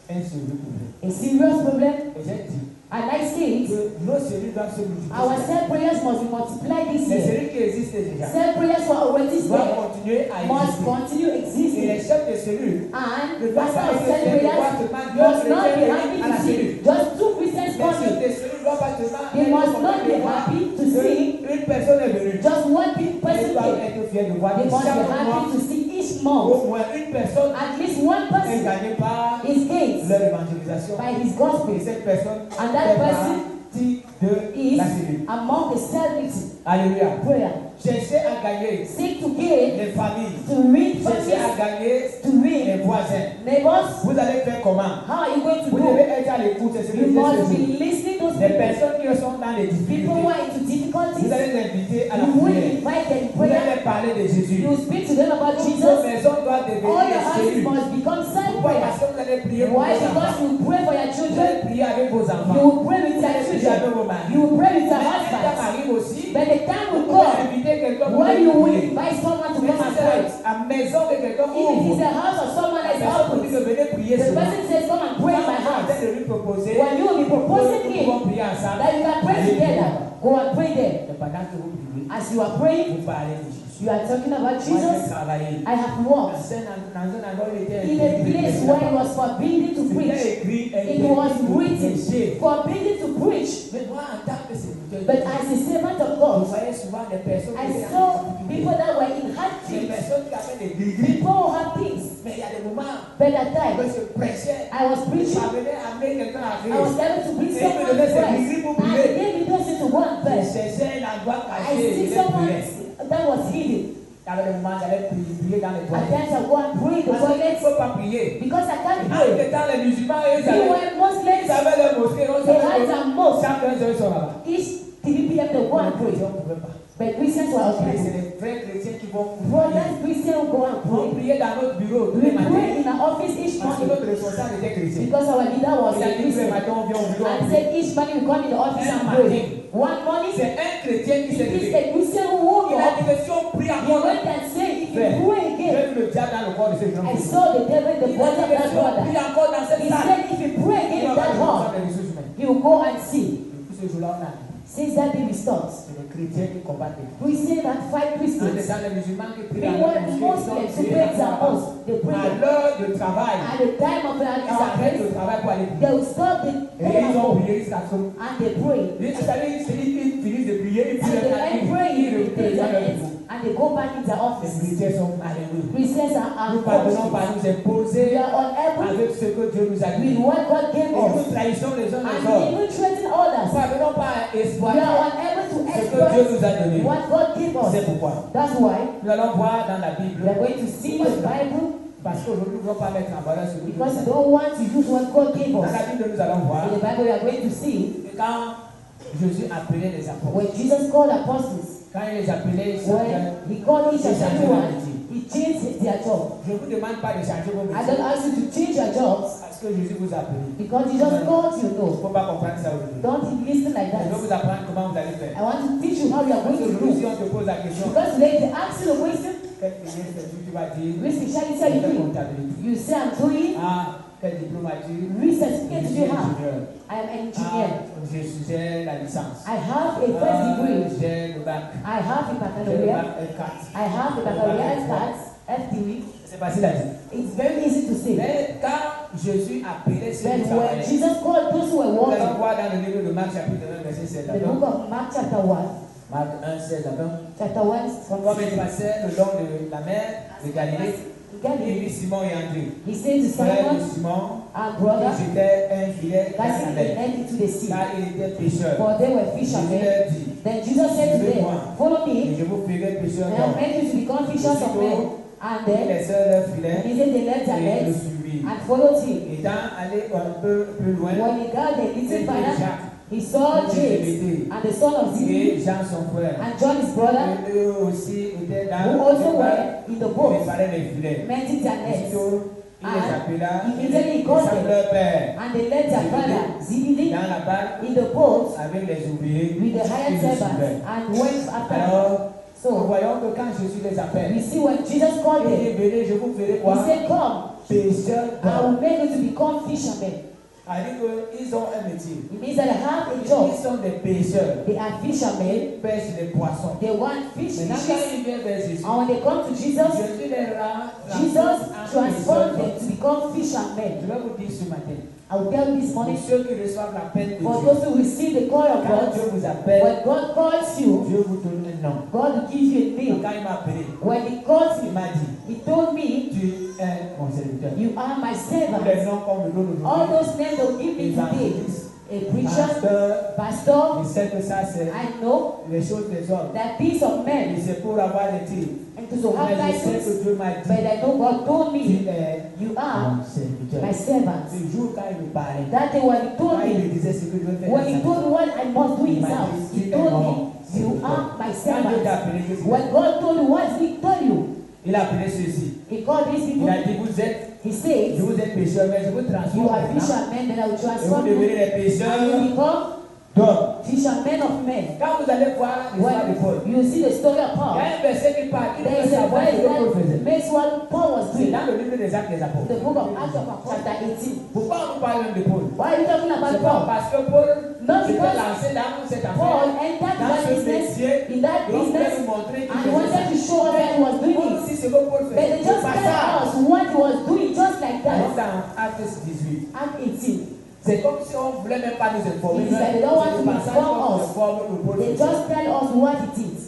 Un sérieux problème. A serious problem. Et j'ai dit And I say it, que nos cellules doivent se multiplier. our self prayers must be multiplied this Les year. cellules qui existent déjà Self prayers were already doivent there, continuer à must exister. continue Et les existing. chefs de cellules And ne the doivent pastor pas of être self fiers de voir prayers seulement deux must not be chrétiens happy à to la see cellule. just 2 Christians Les chefs coming. de cellules doivent pas seulement They être must not be contents de voir happy to see une personne est venue. just one big Ils person doivent came. être fiers de voir They que must be chaque mois, happy to see each month au moins une personne at least one est person gagnée par is gained leur évangélisation. by his Et gospel cette personne And that fait person partie de is la cellule. among the celebrity Alléluia. prayer. Cherchez à gagner Seek to gain, les familles. to read Cherchez à families, gagner to les read voisins. neighbors. Vous allez faire comment? How are you going to Vous do? devez être à l'écoute. C'est ce que You je dis must ce be jour. listening to those Les people. personnes qui sont dans les People who difficultés, are into difficulties. vous allez les inviter à la You will prière. invite them in Vous allez prayer. leur parler de Jésus. You speak to them about Toutes vos Jesus. maisons doivent All devenir your des houses cellules. must become side Pourquoi? prayer. Parce que vous allez prier pour Why? vos Because enfants. you pray for your Vous children. allez prier avec vos You enfants. will pray with Vous your allez prier avec children. vos maris. You will pray with your Mais un temps husbands. arrive aussi, But the time vous will pouvez come inviter quelqu'un pour when you will prier. invite someone to Mais come si and c'est pray. la maison de quelqu'un If it is ouvre, the house of someone la that is personne vous dit que open, venez prier the sur moi. person says, come and pray in my Quand vous house. êtes de lui proposer, When you will be proposing nous him pouvons prier ensemble. that you can pray Allez, together, go and pray there. Mais pendant que vous priez, As you are praying, vous parlez de Jésus. you are talking about Moi, j'ai Jesus. travaillé. I have Dans walked un endroit où il était in a place where it was forbidden to C'était preach. écrit, It was written, prêcher. forbidden to preach. Mais moi, en tant que serviteur, But as a servant of vous God, voyez souvent des personnes I qui étaient saw en difficulté. people that were in hard Des things, personnes qui avaient des dégâts. people who had things. Mais il y a des moments But at où times, je prêchais. I was preaching. Parvenais à amener quelqu'un à I was Christ. able to bring Et il me someone to donnait ses Christ. degrés pour And prier. he gave me those to go and Je pray. cherchais un endroit I caché. see Je someone priais. that was hidden. Il y avait des moments où j'allais prier dans les At toilettes. times I go and pray in the Parce qu'il ne toilets faut pas prier. because I can't En pray. même temps, les musulmans, eux, ils They avaient were Muslims. les mosquées. On They had savait some que mosques. chacun seul sont là-bas. Each 3 p.m. they go and pray. On ne pouvait pas. But Christians were Mais okay. c'est les vrais chrétiens qui vont prier. Brothers, Christians go and Ils vont pray. prier dans notre bureau tous We les matins. pray in our office each Parce que morning notre responsable était chrétien. because our leader was Il a a dit tous les Christian. matins, on vient au bureau. And said each morning we come in the office and pray. One morning, C'est un chrétien qui s'est it is levé. a Christian who woke Il a up. dit que si on prie He encore, went and said, if you frère, pray j'ai again, vu le diable dans le corps de ce jeune I fils. saw the devil in the Il a body dit of que that si on brother. prie encore dans cette He salle, said, if you pray il again va in that avoir hall, des ressources humaines. he will go and see. Depuis ce jour-là, on a dit, Since that day we stopped. c'est les chrétiens qui combattent les We say that fight En Christians. dedans, les musulmans qui prient We dans want la mosquée, Muslims to ils pray sont their house. They à pray l'heure de travail. at the time of Ils our arrêtent prayer. le travail pour aller They prier. will stop the Et prayer ils ont prié jusqu'à ce and they pray. Ils finissent de prier, ils And prient they le end matin, praying, ils they take reviennent their dans leur hands bureau. and they go back in their Les office. chrétiens sont malheureux. Christians are Nous pardonnons par unfortunate. nous imposer We are unable avec ce que Dieu nous a with dit. what God gave Et nous us. trahissons les uns les And autres. even threaten Nous others. pardonnons pas à We exploiter are unable to ce que Dieu nous exploit a donné. what God gave C'est us. pourquoi That's why nous allons voir dans la we Bible. are going to see the Bible Parce qu'aujourd'hui, nous ne voulons pas mettre en valeur ce que Dieu nous a because we donné. don't want to use what God gave Dans us. la Bible, nous allons voir In the Bible we are going to see que quand Jésus appelait les apôtres, when Jesus called apostles, Quand il les appelait, When he called each and everyone, he changed their job. je ne vous demande pas de changer vos I métiers. don't ask you to change your jobs Parce que Jésus vous a appelé. because he just called you. Il ne No. faut pas comprendre ça aujourd'hui. Don't listen like Je vais that. vous apprendre comment vous allez faire. I want to teach you how you are going to Aujourd'hui, si do. on te pose la question, Because today they ask you the question, quel métier fais-tu? Tu vas dire, which specialty je are you fais doing? comptabilité. You say I'm doing. Ah, quel diplôme as-tu? Which certificate do Je suis you have? ingénieur. I am an Ah, engineer. j'ai la licence. I have a first degree. J'ai le bac. I have a J'ai le baccalaureate. bac F4. I have a baccalaureate card, FDE. C'est facile à dire. It's very easy to say. Mais quand Jésus appelait ceux qui But when travaillaient, Jesus called those who were vous allez walking, voir dans le livre de Marc chapitre 1 verset 7 à the 20. book of Mark chapter 1, Marc 1, 16 à 20. chapter 1 from Comme il passait le long de la mer de Galilée, il Galilee, vit Simon et André, he said to frère de Simon Simon, and qui brother, jetaient un filet dans casting la the mer, net into the sea, car il était pêcheur. for they were Jésus fishermen. leur dit, Then Jesus said to them, follow et me, je vous ferai pêcheurs and I'll d'hommes. make you to become fishers of men. And Ils then laissèrent leur filet he said they left their et le nets suivirent. and followed him. Étant allé un peu plus loin, When he got the little il further, vit Jacques he saw et James Zébédée and the son of Zebedee et Jean son frère. and John his brother, Et eux aussi étaient dans who also le were bain, in the ils boat, préparaient les filets. mending their nets. Aussitôt, il les appela, Immediately he ils called savent them, leur père and they left their father Zebedee dans la barque in the boat avec les ouvriers. with the hired Ils le servants suivaient. and went after him. Alors, nous So voyons que quand Jésus les appelle, we see when Jesus called il them, dit, venez, je vous ferai he quoi? said, come, Pêcheurs I d'hommes. will make you to become fishermen. C'est-à-dire qu'ils ont un métier. It means that they have a job. Ils sont des pêcheurs. They are fishermen. Ils pêchent les poissons. They want fish, Maintenant, quand fishes. ils viennent vers Jésus, And when they come to Jesus, Jésus les rend Jesus en transformed pêcheurs them d'hommes. to become Je fishermen. vais vous dire ce matin, I will tell you this pour morning, ceux qui reçoivent l'appel de for Dieu, those who receive the call of quand God, Dieu vous appelle, when God calls you, Dieu vous donne un nom. God will give you a name. Quand il m'a appelé, When He calls il me, m'a dit, He told me, tu es mon serviteur. you are my Tous les servant. noms qu'on me donne All aujourd'hui, those names they'll give me today. évangéliste, A preacher, pasteur, pastor, je sais que ça c'est I know les choses des hommes. that peace of Et men c'est pour avoir des titres. and to have Mais je sais license, que Dieu m'a but dit, I know God told tu me, es you are mon serviteur. my servant. Ce jour quand il me parlait, That day when He told quand il me me, disait ce que je vais faire, when He dans sa told me what I must do in Il His m'a house, dit, He tu es told mon me, you are my Quand Dieu t'a servant. appelé, qu'est-ce qu'il a When dit? God told you, what did He tell you? Il a appelé ceci. He called these Il people, a dit, vous êtes, He says, je vous êtes pécheurs, mais je vous you transforme are maintenant. fishermen, then I will Et vous transform you, devenez des and pécheurs you become d'hommes. fishermen of men. Quand vous allez voir l'histoire de Paul, When you see the story of il y Paul, a un verset qui parle, il there veut is a savoir ce verse que Paul that faisait. makes what Paul was C'est doing. dans le livre des Actes des Apôtres. The book of Acts of Apostles, chapter 18. Pourquoi on nous parle même de Paul? Why are you talking about C'est pas Paul? parce que Paul Not s'était because lancé dans cette Paul affaire, entered dans that ce business, métier, in that donc voulait business, nous montrer qu'il and he faisait wanted to show us that he was ça. doing Paul it. aussi, c'est que Paul But they faisait. just C'est pas tell ça. us what he was doing, just like Alors that. dans Actes 18, Act 18. c'est comme si on ne voulait même pas nous informer. It is like they don't want to C'est le passage inform qu'on us. informe que Paul They faisait. just tell us what it is.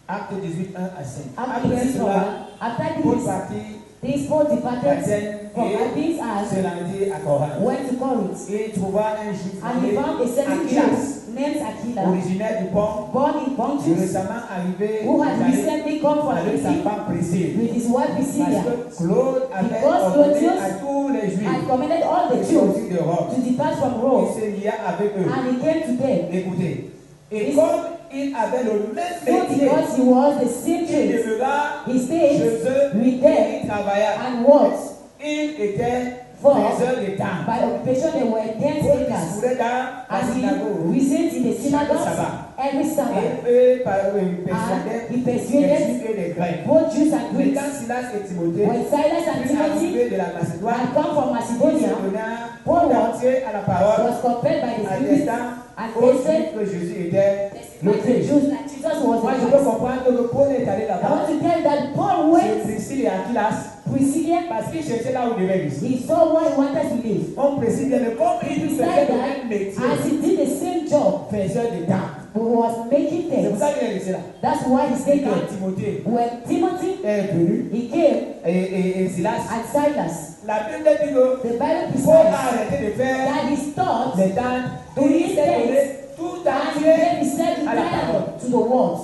Acte 18, 1 à 5. Act Après 18 from cela, after Paul this, partit these Paul departed d'Athènes from et Athens se and rendit à Corinthe. went to Corinth. Et il trouva un juif And he nommé found a certain Aquilas, Jew named Aquila, originaire du pont, born in Pontus, récemment arrivé who had d'Italie recently come from avec sa Italy femme Priscille. with his wife Parce Priscilla, que Claude avait Because ordonné Claudius à tous les and juifs commanded all the de Jews sortir de Rome. to depart from Il Rome, se lia avec eux. and he came to them. Écoutez. Et Yes. comme il avait le même So métier, because he was the same il trade, demeura he stayed chez eux with et them il travailla. and worked. Il était For faiseur de temps. by occupation they were 10 Paul acres, discourait dans la and he synagogue. reasoned in the synagogues Sabbath. every Sabbath. Et eux And persuadaient he les persuaded Juifs et les Grecs. both Jews and Mais Greeks. quand Silas et Timothée When Silas and furent Timothy arrivés de la Macédoine, had come from ils se Macedonia, donnèrent Paul tout entier à la parole, was compelled by the Spirit attestant and aux they said Juifs que Jésus était le to the Christ. Jews that Jesus was Moi, the je peux Christ. comprendre que Paul est allé I want là-bas to tell you that Paul chez went Priscille et Aquilas Priscilla. parce qu'il cherchait là où il devait vivre. He saw where he wanted to live. On précise bien, mais comme il faisait Besides le that, même métier, as he did the same job, faiseur de temps. he was making C'est pour things. ça qu'il est resté là. That's why he Et stayed quand there. Timothée When Timothy est venu, he came et Silas, and Silas, la Bible dit que the Bible Paul a prescribes arrêté de faire that he stopped les temps et il s'est donné tout and he entier gave himself à la entirely parole. to the world.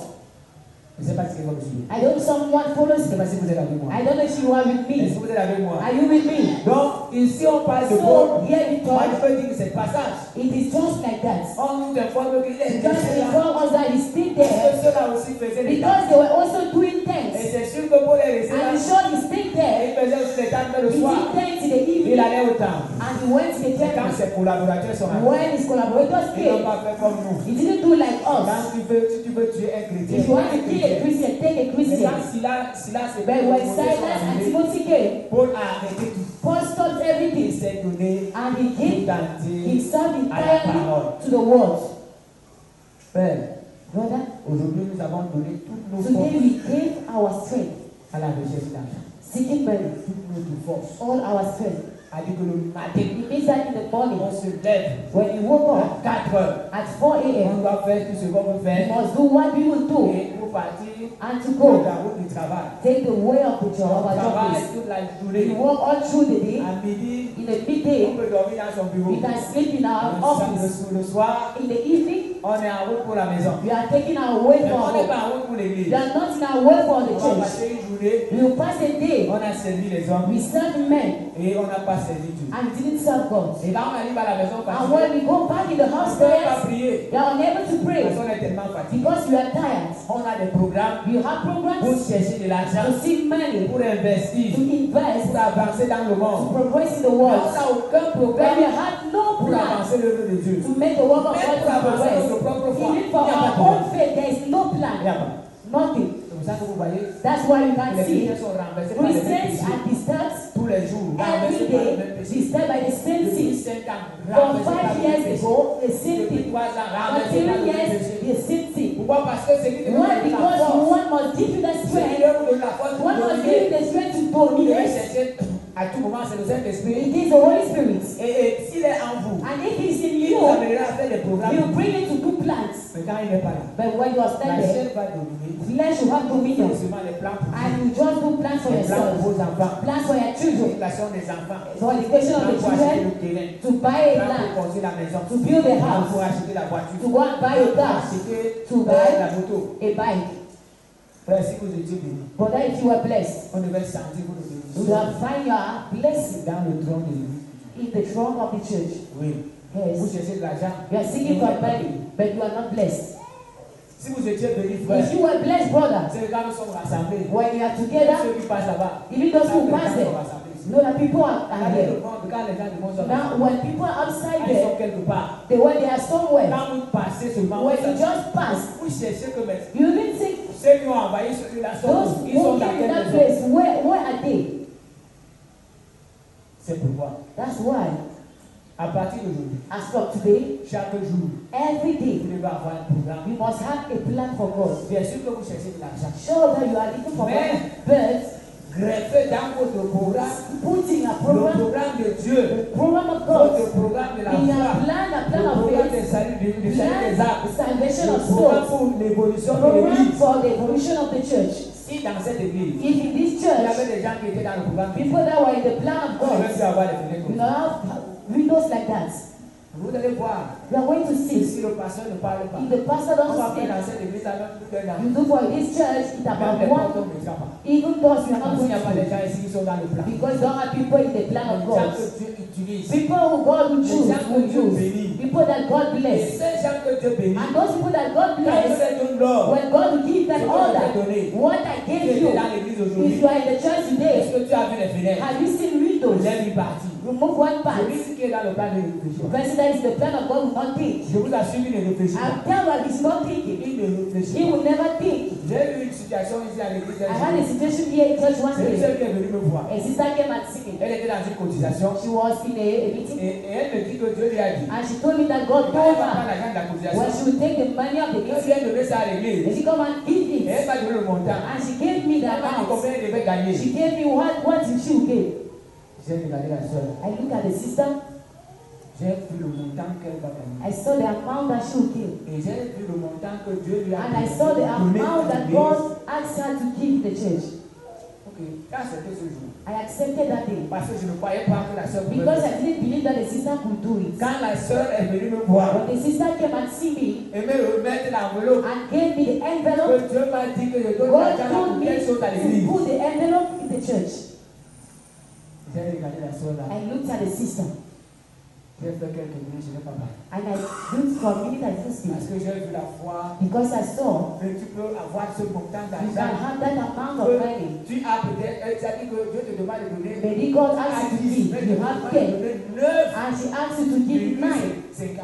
Je ne sais pas si quelqu'un me suit. I don't know someone follows Je ne sais me. pas si vous êtes avec moi. I don't know if you are with Est-ce me. que vous êtes avec moi? Are you with me? Donc, ici, on parle de So Paul. here we Moi, je talk. peux dire que c'est passage. It is just like that. On nous informe qu'il est Just décédé là. inform us that he's still Parce there que ceux-là aussi faisaient des because tâches. they were also doing Et things. c'est sûr que Paul est resté là. And he's sure he's still Et there. il faisait aussi des tâches le He soir. did things in the Il evening allait au temple. and he went to the Et quand temple. ses collaborateurs sont arrivés, When his collaborators ils n'ont came, pas fait comme nous. he didn't do like Quand us. si tu veux tuer un chrétien, If you want to kill a Christian, take a mais Christian. quand Silas et But when Timothée sont Silas and arrivés, Timothy came, Paul a arrêté tout. Paul stopped Il everything s'est donné and he gave tout entier himself à la entirely parole. to the world. Père, Brother, aujourd'hui nous avons donné toutes nos today forces we gave our strength, à la recherche d'argent. seeking money, Toutes nos forces. all our strength. A dit que le matin, It means that in the morning, on se lève when you woke up à 4 heures. at 4 On a.m., doit faire tout ce qu'on veut you faire. must do what we will do Et pour partir and to pour go. la route du travail. Take the way of the On job, our job travaille is. toute la We journée. work all through the day. À midi, In the on midday, peut dormir dans son bureau. we can sleep in our office. Le soir, In the evening, on est en route pour la maison. we are taking our way Mais for on n'est home. pas en route pour l'église. We are not in our way for the On va church. passer une journée, We will pass a day. on a servi les hommes We serve men et on n'a pas servi Dieu. and didn't serve God. Et quand on arrive à la maison, And when we go back in the on house ne peut pas prayers, prier. we are unable to Parce pray qu'on est tellement fatigué. because we are tired. On a des programmes We have pour programs chercher de l'argent, to seek money, pour investir, to invest, pour avancer dans le to monde. progress in the Mais on world. n'a aucun But we programme have no pour plan avancer l'œuvre de Dieu. to make the work of Même God pour to avancer progress. notre propre foi. Even for Il n'y a pas our de own plan. faith, there is no Il n'y a plan. pas. Nothing. C'est pour ça que vous voyez, That's why you les can see chrétiens sont renversés par les mêmes Christians péchés are disturbed tous les jours. every Renversés par les mêmes day, péchés. disturbed by the same Depuis sins. 5 ans, For renversés par 5 les mêmes years péchés. ago, the same Depuis thing. 3 ans, For renversés 3 par les mêmes years, péchés. the same thing. Pourquoi? Parce que c'est lui qui nous Why? donne la Because force. one must give you the C'est lui strength. qui nous donne la force pour One must give dominer. you the strength to Vous devez dominate. chercher à tout moment, c'est le Saint-Esprit. It is the Holy Spirit. Et s'il est en vous, And if He's in il you, vous amènera à faire des He programmes. will bring you to do plans. Mais quand il n'est pas là, But when you are la standing, chair va dominer. flesh will have Il dominion. faut seulement les plans pour And vous. you just do plans for Les plans yourself. pour vos enfants. Plans for your children. L'éducation des enfants. For the education of Plans the pour acheter children. le terrain. To buy a Plans land. pour construire la maison. To build a Plans house. pour acheter la voiture. To go and buy a Pour car. acheter To buy la moto. a bike. Frère, si vous étiez béni, But that if you are blessed, on devait sentir votre you bénédiction will find your blessing dans le trône de l'église. in the throne of the church. Oui. Vous Yes. cherchez de l'argent. You are seeking for money, but you are not blessed. Si vous étiez béni, frère, If you were blessed, brother, c'est quand nous sommes rassemblés. when you are together, Ceux qui passent là-bas. even those who quand pass les gens there, sont rassemblés ici. know that people are Quand here. les gens du monde sont Now, rassemblés, when people are outside quand ils sont there, quelque part, when they are somewhere, quand vous passez seulement, when vous you just pass, vous cherchez que mais you even think ceux qui ont envahi celui-là sont those où? Ils sont who dans came in quelle that maison? place, where are they? C'est pourquoi, That's why, à partir d'aujourd'hui, as from today, chaque jour, every vous day, devez avoir un programme. you must have a plan for God. Bien sûr que vous cherchez de l'argent. Sure that you are looking for Mais- money, but Greffez dans votre programme putting a le program, programme de Dieu, the program of God, votre programme de la in your foi, plan, a le plan of programme faith, de salut des plan âmes, salvation le of programme souls, pour l'évolution de program l'église. for the evolution of the church. Si dans cette église, If in this il y church, avait des gens qui étaient dans le programme, people that were in the plan of on aurait God, pu avoir des fenêtres you comme know, ça. have windows like that. Vous allez voir, You are going to see. si le pasteur ne parle pas, If the pastor on va doesn't faire dans speak, cette église avec tout un an. you do for this church, it's Même about les portes one. ne mettra pas. Even those you are Parce not qu'il going n'y a pas to des do. gens ici qui sont dans le plan. Because you don't have people in the plan of Les gens God. que Dieu utilise. People who God will choose, will choose. People that God Et bless. ces gens que Dieu bénit, And those people that God quand il bless, leur donne l'or, when God will give them all that, what I qui gave était you, dans l'église if aujourd'hui, you are in the church est-ce today, que tu as vu les fenêtres? have you seen windows? Lève une partie. Remove one part. Celui qui est dans le plan de The réfléchir. person that is the plan of God will not think. Je vous assure qu'il ne réfléchit I'm pas. telling you, he's not thinking. Il ne réfléchit He pas. will never think. J'ai eu une situation ici à l'église. I had a situation here in church one C'est une day. seule qui est venue me voir. A sister came and sing it. Elle était dans une cotisation She was in a meeting et elle me dit que Dieu lui a dit and she told me that God quand told elle va prendre her l'argent de la when cotisation, she would take the money of the elle meeting, vient donner ça à and l'église. she come and give Et it. elle m'a donné le montant. And she gave me the Elle m'a dit amount. combien elle devait gagner. She gave me what she would give. J'ai regardé la soeur. I look at the sister. J'ai vu le montant qu'elle va gagner. I saw the amount that she would give. Et j'ai vu le montant que Dieu lui a And I saw the donné amount à that l'église. God asked her to give the church. Ok, quand c'était ce jour, I accepted that day parce que je ne croyais pas que la soeur pouvait because faire. I didn't believe that the sister could do it. Quand la soeur est venue me voir, When the sister came and see me, et me remettre l'enveloppe. and gave me the envelope. Que Dieu m'a dit que je donne God l'argent told pour me quelque chose à to l'église. put the envelope in the church. J'ai regardé la soeur là. I looked at the sister J'ai fait quelques minutes, je n'ai pas parlé. and I looked for a minute I didn't speak Parce que j'ai vu la foi. because I saw Mais tu peux avoir ce montant you can d'argent. have that amount of money. Tu as peut-être, tu as dit que Dieu te demande de donner. Maybe God asked you to give. You have 10 9 and she asked you to give 9 50.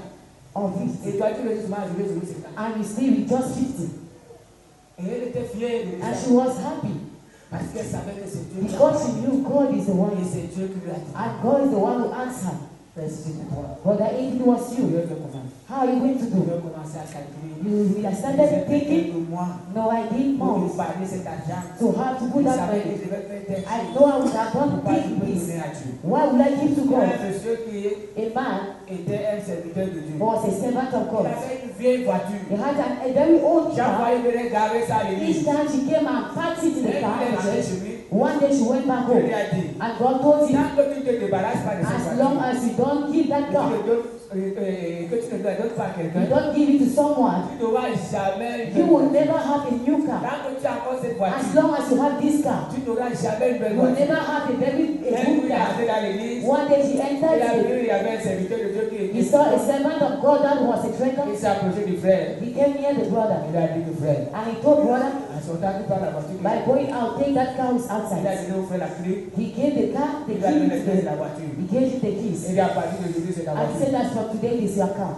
or Et 50 toi, tu veux justement jouer sur le 50. and you stay with just 50 Et elle était fière de and ça. she was happy Parce qu'elle savait que c'est Dieu qui a because fait. she knew God is the one Et c'est Dieu qui lui a dit. and God is the one who answered. Si c'était toi, Brother, if it was tu you, veux comment? how are you going to Tu do? veux commencer à calculer. You will have started thinking, de moi no, I did pour months épargner cet argent. to have to put Je that savais que money. je vais faire tel I chose. know I would have done Pourquoi je peux this. donner à Dieu? Why would I give to Il y a God? un monsieur qui A man était un serviteur de Dieu. was a servant of Il God. avait une vieille He voiture. had a very old Chaque fois, car. il venait garer ça à Each l'église. time she came and packed it in the Dès car, qu'il est at rentré church, chez lui, one day she went back Dieu home lui a dit, and God told him, tant que tu ne te débarrasses pas de cette as long voiture, as you don't give that que car, tu ne la donnes pas à you quelqu'un, don't give it to someone, tu n'auras jamais une you belle will voiture. never have a new car. Tant que tu as encore cette As voiture, long as you have this car, tu n'auras jamais une belle you will voiture. never have a Un good jour, il est car. entré dans l'église, One day she il a entered vu, il y avait un serviteur de Dieu qui he saw a était. servant of God that was a Il traitor. s'est approché du frère. He came near the brother Il a dit au frère, and he told brother, en sortant, tu parles la voiture. by going out, take that car is Il a outside. donné au frère la clé. He gave the car, the Il a donné les clés keys, de la voiture. he gave him the keys. Et à partir d'aujourd'hui, c'est la And he voiture. said that from today this is your car.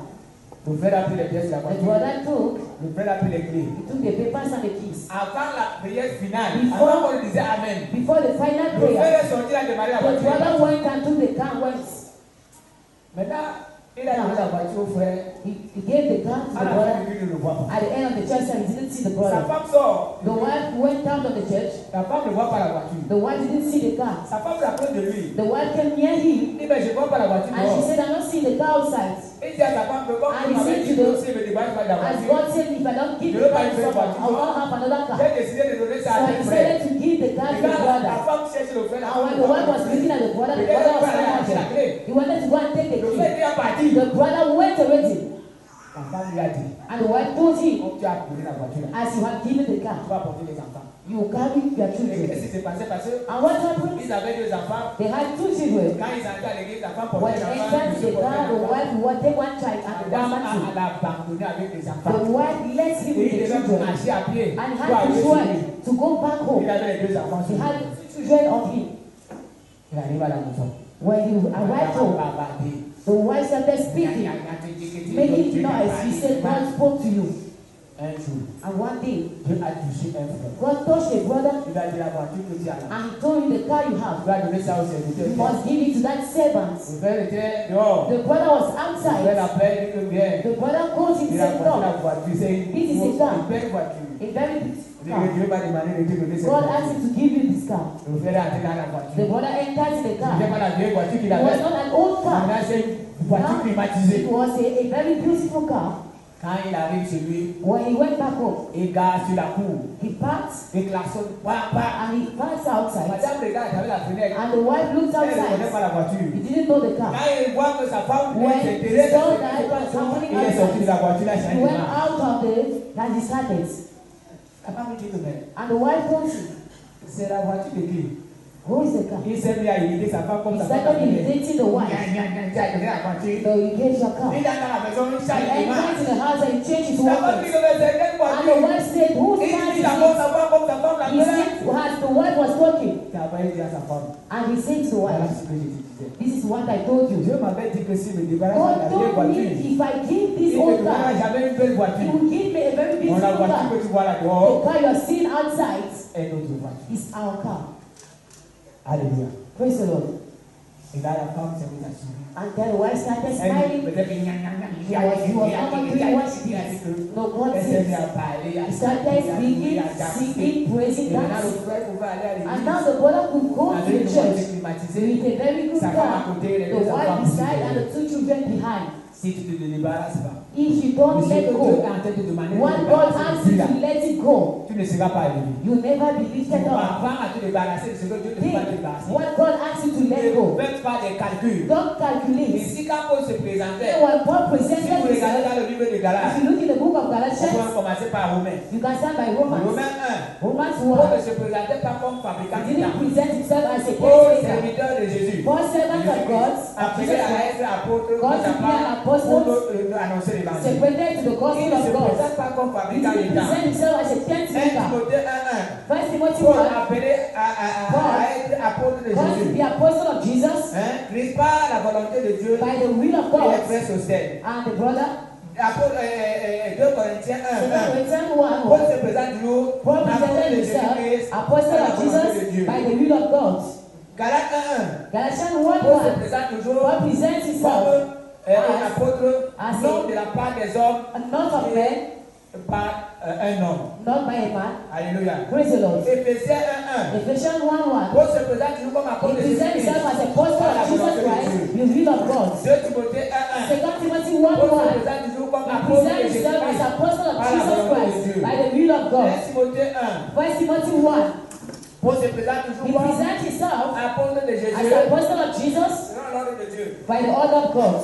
Le frère a pris les pièces de la The voiture. brother took, Le frère a pris les clés. he took the papers and the keys. Avant la prière finale, Before- avant qu'on lui disait Amen, Before the final le prayer, frère est sorti, il a démarré la the voiture. brother went and took the car and went. Maintenant, il a donné la voiture au frère. He gave the car to À the la brother. fin, lui, il ne le voit pas. At the end of the church service, he didn't see the Sa brother. femme sort. The wife went out of the church. La femme ne voit pas la voiture. The wife didn't see the car. Sa femme s'approche de lui. The wife came near him Il dit, mais je ne vois pas la voiture and she dehors. said, I'm not seeing the car outside. Il dit à sa femme que comme And tu he m'avais said dit to que the- si je me débarrasse pas de la As voiture, God said, if I don't give Je the veux car pas to une someone, voiture. I will have another car. j'ai décidé de donner ça So à he tes frères. decided to give the car Et to the quand brother. la femme cherche le frère, la And femme when ne the voit wife pas. was looking at the brother was pas not aller la clé. He wanted to go and take the Le key. frère est parti. The brother went already. La femme lui a dit, And the wife told him, comme tu as donné la voiture, as you have given the tu car, vas porter les enfants. you carry your Et qu'est-ce children. qui s'est passé? Parce que And what happened? ils avaient 2 enfants. They had 2 children. Quand ils entraient à l'église, la femme When portait they les enfants. entered monsieur the portait car, the les enfants. wife would take one child and La the dame one two. a abandonné avec les The enfants. wife left him Et with il the devait children marcher à pied. and pour had to aller chez try lui. to go back Il home. avait les 2 enfants. He sur had lui. 2 children of him. Il arrive à la maison. When he arrived home, the wife started speaking, making noise. He said, God spoke to you. Un jour, And one day, Dieu a touché un frère. God touched a brother Il a dit la voiture que tu as là. and he told him the car you Tu have, vas donner ça au serviteur. you must give it to that servant. Le frère était dehors. The brother was Le frère outside. l'appelle, il dit que bien. The brother called him Il and a said, porté la no, voiture. C'est This is a une car. belle voiture. a very Il big dit que car. Dieu m'a demandé de te donner cette God voiture. asked him to give you this car. Le frère est entré dans la The voiture. brother entered in the car. C'était pas la vieille voiture qu'il It was avait. not an old car. Maintenant, c'est une voiture climatisée. It was a very beautiful car. Quand il arrive chez lui, When he went back home, il garde sur la cour. he parked Il klaxonne. Bah, bah. and he passed outside. Madame regarde avec la fenêtre. And the wife looked Elle ne connaît outside. pas la voiture. He didn't know the car. Quand il voit que sa femme When est he intéressée, saw that it was happening il est sorti de outside, la voiture, là, he c'est went un out of the and he started. La femme lui dit que mais And the wife told him, c'est la voiture de qui? who is the car? Il s'est mis à imiter sa femme comme He sa femme. started imitating the wife. Tu as donné la voiture. So he gave your car. Il est dans la maison, il He change de main. entered in the house and he changed his La femme dit weapons. que mais c'est quelle And the voiture? wife said, whose Il car dit is la it? comme sa femme la He connaît. said, as the wife was talking, Et après il dit à sa femme, and he said to the voilà wife, ce que je te disais. this is what I told you. Dieu m'avait dit que si me débarrasse de God la vieille told me voiture, if I give il this ne old donnera car, jamais une belle He voiture. will give me a very Bon, la beautiful voiture car. que tu vois là The dehors car you are seeing outside est notre voiture. is our car. Alléluia. Praise the Lord. Et là, la femme s'est mise à sourire. And then the wife started Elle smiling. peut-être He was not doing what she did. No, God elle s'est mise said. à parler, à He started speaking, singing, praising, Et maintenant, dancing. le frère pouvait aller à And l'église now the brother could go to avec the une voiture church climatisée. with a very good Sa femme à car, côté, les the deux enfants wife beside and poussés. the 2 children behind. Si tu te débarrasses pas, If you don't ce que let Dieu est go, en train de te demander de when te God débarrasser asks de you là, to let it go, tu ne seras pas élevé. you'll never be Tu lifted vas up. apprendre à te débarrasser de ce que Dieu ne peut pas te débarrasser. What God asks ask you to let Ne go. faites pas des calculs. Don't calculate. Ici, quand Paul se présentait, When Paul si presented vous regardez himself, dans le livre de if Galates, you look in the book of on peut Galatians, commencer par Romains. you can start by Romans. Romains 1. Romans Paul ne 1. se présentait pas comme fabricant He de didn't temps. present himself as a Paul, caretaker. serviteur de Jésus. Paul, servant of God, Appelé à être apôtre, God mis to à be an part apostle, pour annoncer l'évangile. separated to the Il gospel ne of se God. présente pas comme He fabricant de didn't temps. present himself as a 1 tent maker. Timothée 1:1. First Timothy Paul 1. appelé à être apôtre de God to Jésus. be apostle of Jesus Christ par la volonté de Dieu by the will of et God. les frères sociaux. And the brother, Apôtre 2 Corinthiens 1:1. Corinthians Paul 1. se présente toujours Paul apôtre presented de himself Jésus-Christ apostle par la of volonté de Jesus Dieu. by the will of God. Galates 1:1. Galatians Paul se 1. présente toujours Paul presents himself comme un apôtre, as non de la part des hommes, not of men, par un homme. not by a man. Alléluia. Praise the Lord. Éphésiens 1:1. Ephesians 1:1. Paul se présente toujours comme He apôtre de presents Jésus-Christ himself as apostle par la of Jesus volonté de Christ, Dieu. the will of God. 2 Timothée 1:1. Second Timothy Paul se 1:1. présente toujours comme He apôtre de presents himself as Jésus-Christ apostle of par la Jesus volonté de Christ Dieu. by the will of 1 God. Timothée 1. First Timothy 1. Paul se présente He toujours comme presents himself apôtre de as Jésus apostle of Jesus selon l'ordre de Dieu. by the order of God.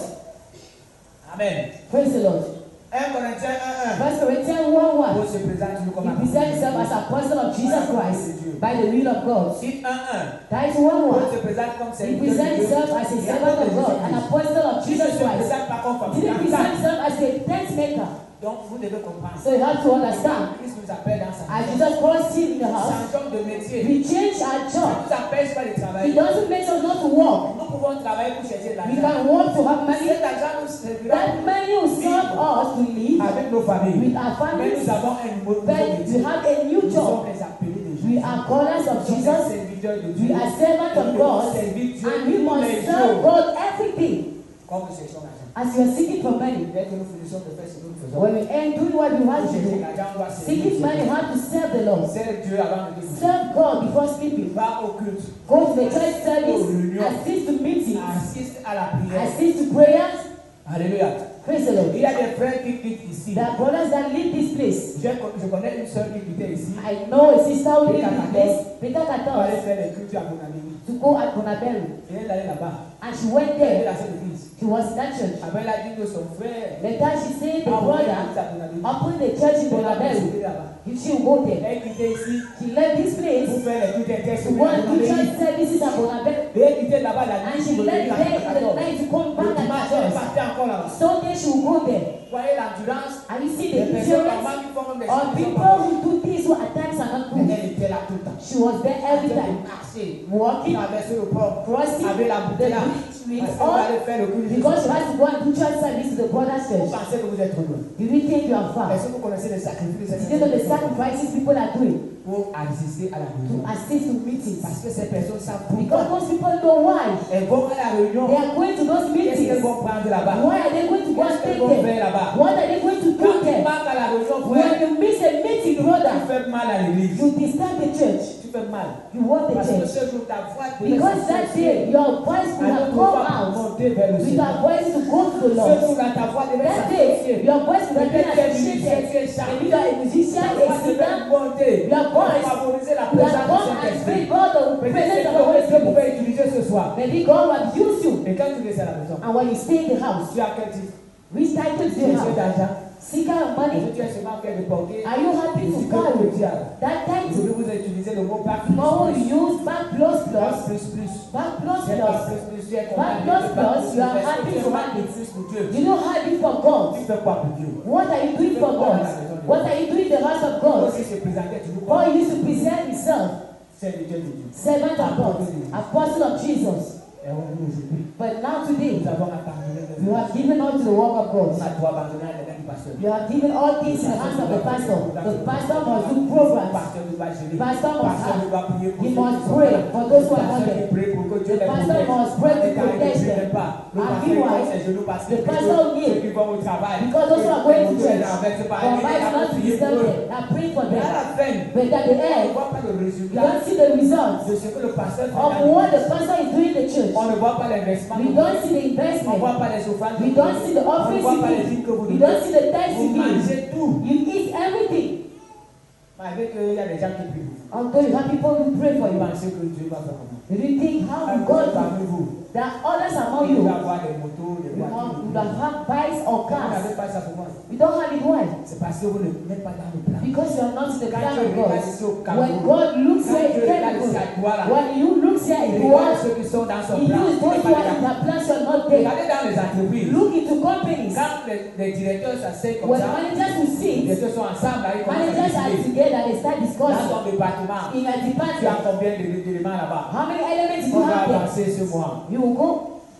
Amen. Praise the Lord. 1 Corinthiens 1:1. First Corinthians 1:1. Paul se présente toujours comme He apôtre presents de himself as Jésus. apostle of Jesus Christ by the will of God. Tite 1:1. That is Paul 1:1. se présente comme He serviteur presents de Dieu. himself as a servant of God, an apostle of Il ne Jesus se Christ. présente pas comme He didn't fabricant. present himself as a tent maker. Donc vous devez comprendre. So you have to understand. Christ nous appelle dans sa As maison. Jesus calls him in the house, Changeons de métier. we change our Ça job. ne nous empêche pas de It travailler. doesn't make us not to work. Nous pouvons travailler pour chercher de We l'argent. can work to have money. Cet argent nous servira That money will serve us to live avec nos familles. with our Mais families. nous avons un nouveau But métier. we have a new Nous job. sommes les appelés de Jésus. We are callers of Nous sommes les Jesus. serviteurs de We Dieu. are servants of God. And we must serve God everything. Comme nous cherchons l'argent. As you are seeking for money, Dès que nous finissons de faire ce que nous faisons, when we end doing what you have nous to cherchons do, l'argent, on doit seeking servir money, Dieu. how to serve the Lord. Serve Dieu avant de découvrir. Serve God before sleeping. Va au culte. Go to the church service, assist to meetings, Assiste à la prière. assist to prayers. Alléluia. Praise the Lord. Il y a des frères qui quittent ici. There are brothers that leave this place. Je connais une sœur qui quittait ici. I know a sister who lives in this place, Peter Pour aller 14, faire les cultes à Bonavie. to go at Bonabel. Et elle allait là-bas. And she went Elle allait there. dans cette église. She was in that church. Après, elle a dit que son frère Later she said the a ouvert brother l'église à Bonavie. opened the church in Elle a Bonabel. décidé là-bas. She will go there. Elle quittait ici She left this place pour faire les cultes to intercessions go à and do Bonavie. church services at Bonabel. Et elle quittait là-bas la And nuit she pour left venir there à in the night to come Le back dimanche, at elle church. partait encore là-bas. Sunday she will go there. Vous voyez l'endurance And you see des the personnes endurance normales qui font comme des of choses qui sont people pas bonnes. who do things who at times are not Mais good. elle était là tout le temps. She was there every Elle time, marchait. walking, Traversait le port. crossing Avec la the bouteille là. bridge with Parce qu'on all, allait faire le culte. because she has to go and do church service to the brother's Vous church. pensez que vous êtes trop loin. Do you think you are far? Est-ce que vous connaissez les sacrifices Do you know the sacrifices people are doing pour assister à la to réunion? assist to meetings? Parce que ces personnes savent Because pourquoi. most people know why. Elles vont à la réunion. They are going to those Qu'est-ce qu'elles meetings. vont prendre là-bas? Why are they going to go and Qu'est-ce qu'elles stay vont there? faire là-bas? What are they going to do Quand tu there? manques à la réunion, When frère, you miss a meeting, tu brother, fais mal à l'église. you disturb the church. Tu fais mal. You want the Parce que church. ce jour, ta voix devait Because that day, your voice will have come out monter vers le with Seigneur. our voice to go to the Ce Lord. jour-là, ta voix devait That day, s'associer. your voice will have been Peut-être que tu es musicien, associated. tu es Maybe chanteur. you are a musician, Ta a voix devait singer. monter. Your voice Favoriser la will have présence gone du and Saint-Esprit. spread God the Peut-être presence of the que Holy Dieu pouvait Spirit. utiliser ce soir. Maybe God will have used you. Et quand tu restes à la maison, And when you stay in the house, tu as quel titre? which title do Tu you es have? d'argent. Seeker of Est-ce money. que tu es seulement fait de porter? Are you happy to Tu peux carry le dire. that title? Aujourd'hui, vous utilisez le mot bac plus Tomorrow plus. you use back plus Bac plus. plus plus. Back plus C'est pas plus. plus plus. Tu es Bac content. plus C'est pas plus, you are Est-ce que happy tu es to bac have it. plus pour Dieu? You know how it for God. Tu fais quoi pour Dieu? What are you doing for God? What are you doing in the house of God? Aussi se présentait toujours Paul comme used to present himself, serviteur de Dieu. servant of God, apostle of Jesus. Et aujourd'hui, But now today, nous avons abandonné le you have given all to the work of On God. a tout abandonné à l'état du pasteur. You have given all things in the hands of the pastor. The pastor must do programs. Pasteur doit gérer. Pastor must Pasteur have. doit prier pour He ceux must qui sont pray malades. for those who are Pasteur hungry. qui prie pour que Dieu The les pastor protège. must pray to Et quand il ne protect prie them. pas, le And pasteur meanwhile, il ses genoux parce the que pastor ceux kneels. qui vont au travail, Because those who are going to church, avec pas for life not to prier disturb pour eux. them, and pray for Mais à them. la fin, But at the on ne end, voit pas le you résultat don't see the results de ce que le pasteur fait. of what the pastor is doing in the church. On ne voit pas l'investissement. We don't see the On ne investment. voit pas les offrandes. We don't see the On ne offerings voit pas you les dîmes que vous give. We donnez. don't see the tithes Vous you give. mangez tout. You eat everything. Malgré qu'il y a des gens qui prient pour vous. Although you have people who pray for Vous you, pensez que Dieu va faire comment? do you think how Un God parmi vous, there are others among vous you pouvez avoir des motos, des you voitures. don't have bikes or Vous cars. n'avez pas ça pour moi. You don't have it. Why? C'est parce que vous n'êtes pas dans le plan. Because you are not in the Quand plan Dieu of regarde God. ici au When Cameroun, God looks quand here Dieu in regarde ici Cameroun, à Douala, when you look here il in regarde Douala, ceux qui sont dans son He plan. knows those who are in the plans you are not there. Regardez dans les entreprises. Look into companies. Quand les directeurs s'asseyent comme When ça, managers will les sit, directeurs sont ensemble, là, ils commencent managers à are discuter. together, they start Dans discussing ton département, in a tu as department. combien d'éléments là-bas? How many elements do On you va have there? avancer ce mois. You will go.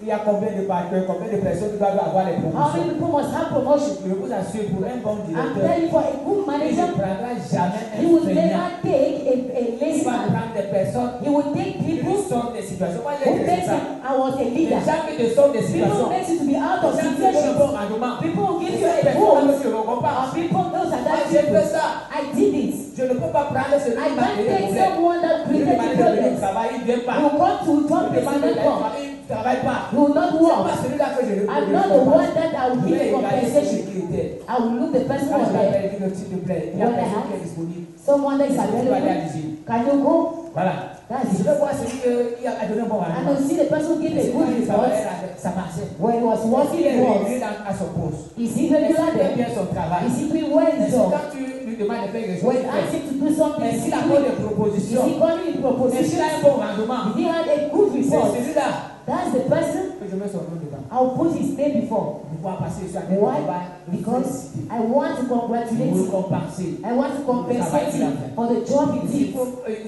Il y a combien de personnes qui doivent avoir les How many promotions? people must have promotion? Je vous assure, pour un bon I'm directeur, telling you, for a good il ne manager, prendra jamais he un would feignant. never take a Il lazy va man. prendre des personnes He would take qui people lui sortent des situations. Moi, j'ai who dit makes ça. him, I was a Les leader. gens qui te sortent des People situations. who makes you to be out Les of gens qui te donnent un situations. bon rendement. People who give Les you a personnes boost. qui te récompensent. Or people, those are Moi, that j'ai people. fait ça. I did it. Je ne peux pas prendre celui I qui m'a can't créé des take problèmes. someone that Je lui created demande the de venir au problem. travail, il ne vient pas. You will come to Je talk lui to demande de not come. travailler, il ne travaille pas. You will not C'est work. pas celui-là que je I'm not the one that I will Je give vais regarder compensation. celui qui était. I will look the person Quand who je was there. l'appelle, il dit, s'il te plaît, il y a When I personne have- qui est disponible. Someone that is Est-ce que tu dois aller à available. l'usine? Can you go? Voilà. That's Je it. veux voir celui qui a donné un bon And rendement. you see the person who gave a C'est good quand il report. travaillait, ça marchait. When he was Est-ce working, qu'il est he was. régulier à son poste? Is he Est-ce regular qu'il fait there? bien son travail? Is he doing well his Est-ce que job? quand tu lui demandes de faire quelque chose, When il you fait? ask him to do something, Est-ce is qu'il he a encore des doing? Is propositions? he calling in Est-ce qu'il propositions? a un bon rendement? If he had a good C'est report, celui-là that's the person que je mets son nom dedans. I'll put his name before. Pouvoir passer sur un Why? combat, Because I want to congratulate vous him. compenser. I want to compensate him for the job he did.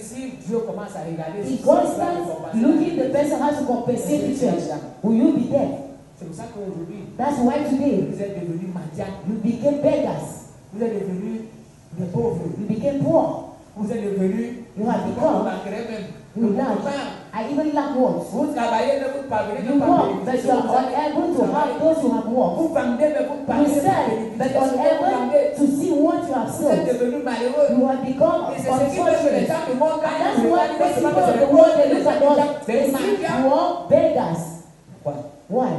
Si Dieu commence à regarder, If God starts looking, the person has to compensate the church. Will you be there? c'est pour ça qu'aujourd'hui, That's why today vous êtes devenus mendiants, you became beggars. vous êtes devenus des pauvres, You became poor. vous êtes devenus, You have vous become. manquerez même. You lack. I even lack words. Vous travaillez, mais vous ne parvenez You pas à work, but you bénéficier. are unable to have those who have worked. Vous vendez, mais vous ne You parvenez pas à sell, bénéficier. but Vous unable vendez, to see what you have vous êtes sold. devenus malheureux. You have become Et c'est ce qui fait que les unfortunate. gens du monde, And that's why the people of the world, they look at us, they see poor beggars. Why?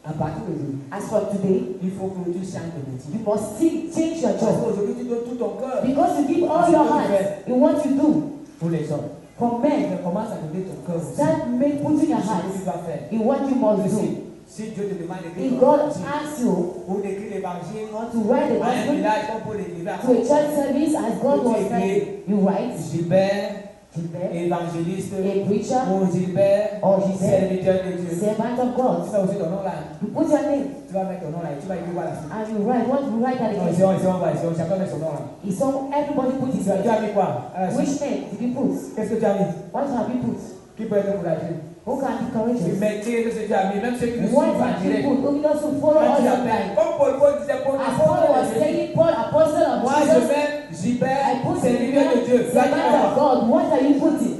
À partir d'aujourd'hui, As for today, il faut que tu changes de métier. you must still change your Parce job. qu'aujourd'hui, tu donnes tout ton cœur Because you give all your heart in what you do. pour les hommes. For men, Mais commence à donner ton cœur aussi. start putting your Ce que heart tu vas faire. in what you must do. Si Dieu te demande d'écrire If ton God évangile, asks you ou d'écrire l'évangile or to write the à un gospel village comme pour l'écrire à to a church service as God was saying, you write, Gilbert, Gilbert, évangéliste, a preacher, ou Gilbert, or Gilbert, serviteur de Dieu. servant of Tu God. vas aussi ton nom là. You put your name Tu vas mettre ton nom là et tu vas écrire par la suite. and you write what you write at the Non, end. ici, on va ici, chacun met son nom là. Is some everybody put his Tu name. as mis quoi à la suite? Which name did you put? Qu'est-ce que tu as mis? What have you put? Qui peut être encouragé? Who can encourage Tu us? mets ce que tu as mis, même ceux qui nous What suivent en have you direct. put? Who does to follow Quand us tu online? appelles, comme Paul disait, Paul, As Paul was saying, Paul, apostle of moi je Jesus, mets I Gilbert, put serviteur de Dieu. Tu as dit servant of quoi? God. What are you putting?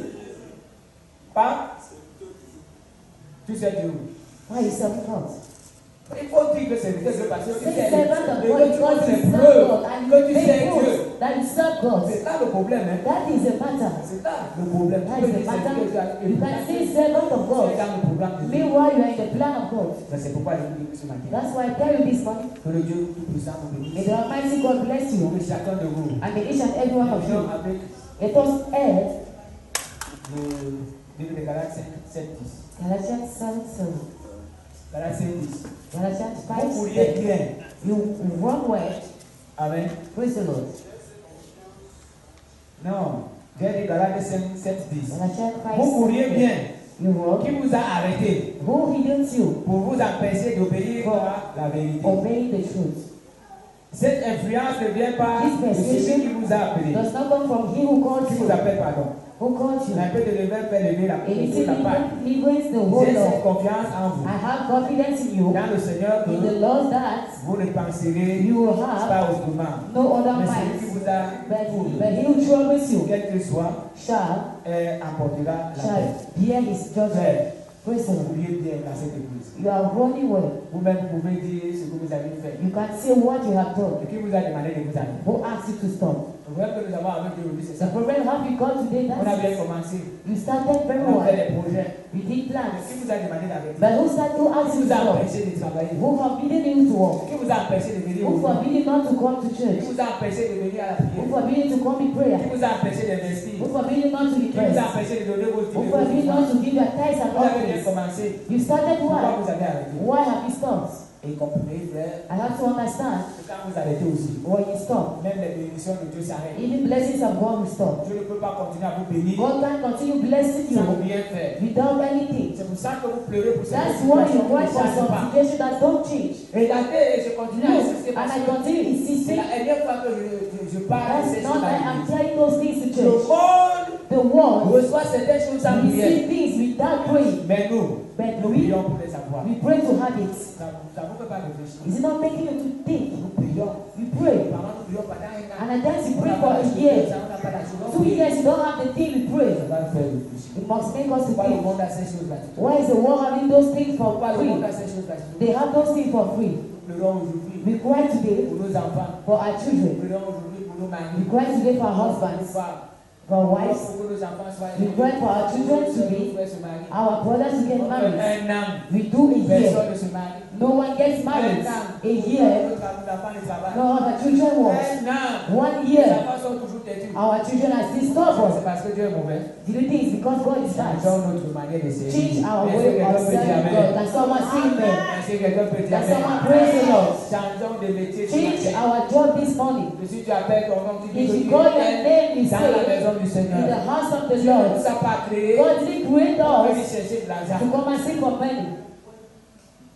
Pas? Tu sais Dieu. Why are you serving God? Il faut dire que serviteur de Dieu parce que tu Say sais servant of et God que tu because montres you les serve preuves God and que you tu make sais Dieu. proof that you serve God. C'est là le problème. Hein? That is a matter. C'est là le problème. That Tu peux is a dire matter. serviteur de Dieu. You can say servant of Tu es God. dans le programme de Dieu. Meanwhile, you are in the plan of God. C'est pourquoi je vous dis ce matin. That's why I tell you this morning. Que le Dieu Tout-Puissant vous May bénisse. the Almighty God bless you. Que chacun de vous. And may each and every one of you. Avec Let us add le livre de Galates 7, 10. Galatians 7:7. Galates 7, 10. Galatians Vous pourriez 5:7. bien. You one word. Amen. Praise the Lord. Non. J'ai dit Galates 7, 10. Galatians Vous pourriez 5:7. bien. You walk. Qui vous a arrêté Who hinders you pour vous empêcher d'obéir à la vérité? obey the truth? Cette influence ne vient pas de celui qui vous a appelé. Does not come from he who called Qui you. vous appelle, pardon. Who called you? Un peu de lever, fait lever la And it la part. liberates the whole J'ai cette law. confiance en vous. I have confidence in you. Dans le Seigneur, In the que Lord that vous ne penserez you will have pas autrement. no other Mais celui qui mind. vous a But he who troubles you quel qu'il soit, shall apportera la paix. bear his judgment. Frère, Praise the vous Lord. pourriez dire dans cette église. You are running well. Vous-même pouvez dire ce que vous avez fait. You can say what you have done. Et qui vous a demandé de vous amener. Who asked you to stop? problème que nous avons avec Dieu aujourd'hui, c'est The ça. problem have you got today, On a bien that's commencé. you started very On a fait well. des projets. You did Mais plans. qui vous a demandé d'arrêter? But who started to ask Qui you vous to a stop? empêché de travailler? Who forbidden you to walk? Qui vous a empêché de venir Who au forbidden you not to come to Qui church? vous a empêché de venir à la Who prière? forbidden you to come in prayer? Qui vous a empêché d'investir? Who forbidden you not to be Qui vous a praised? empêché de donner vos Who dîmes? forbidden you not to give your tithes and Vous avez bien offerings? commencé. You started Pourquoi well. vous avez arrêté? Why have you stopped? Et comprenez, frère, I have to understand que quand vous arrêtez aussi, when you stop. même les bénédictions de Dieu s'arrêtent. Even blessings of God will stop. Je ne peux pas continuer à vous bénir God can continue blessing sans you rien faire. without anything. C'est pour ça que vous pleurez pour cette That's why you situation qui cry ne for change some pas. situation that don't change. Regardez, et je continue à insister And parce I que continue c'est insisting. la dernière fois que je parle de ces That's not that I'm choses-là. telling those things to Le church. monde The world reçoit certaines choses sans prière. receive things without praying. Mais nous But we prions pour les avoir. pray to have it. Ça ne peut pas réfléchir. Is it not making you to think? Nous prions. You pray. Pendant nous prions pendant un an. And at times you On pray n'a for pas a la year. chose, on n'a pas la chose. 2 years you don't have the thing you pray. Ça va faire réfléchir. It must make us to Pourquoi le think. monde a ces choses-là? Why is the world having those things for Pourquoi le free? monde a ces choses-là? They have those things for free. Nous pleurons aujourd'hui We cry today pour nos enfants. for our Nous children. pleurons aujourd'hui pour nos We maris. cry today for our Pour nos husbands, femmes. for our Pour wives, que nos enfants soient We pray for our children to Nos be- frères se marient. our brothers to get On fait married. un an. We do a year. Personne ne se marie. No one gets married. Un an. A year. Nos enfants ne travaillent. No other children work. Un an. 1 Les year. enfants sont toujours têtus. Our children are still stubborn. C'est parce que Dieu est mauvais. Do you think it's because God is bad? Changeons notre manière de servir. Change our Est-ce que way quelqu'un of peut dire serving amen? God. Can someone say amen? Est-ce que quelqu'un peut dire Can amen? someone praise the Lord? Changeons de métier. ce Change matin. our job this morning. Que si tu appelles ton nom, tu dis If que you tu call your es name, you dans la say, maison du in the Seigneur. house of the Dieu ne Lord. nous a pas créés God didn't create pour venir us chercher de l'argent. to come and seek for money.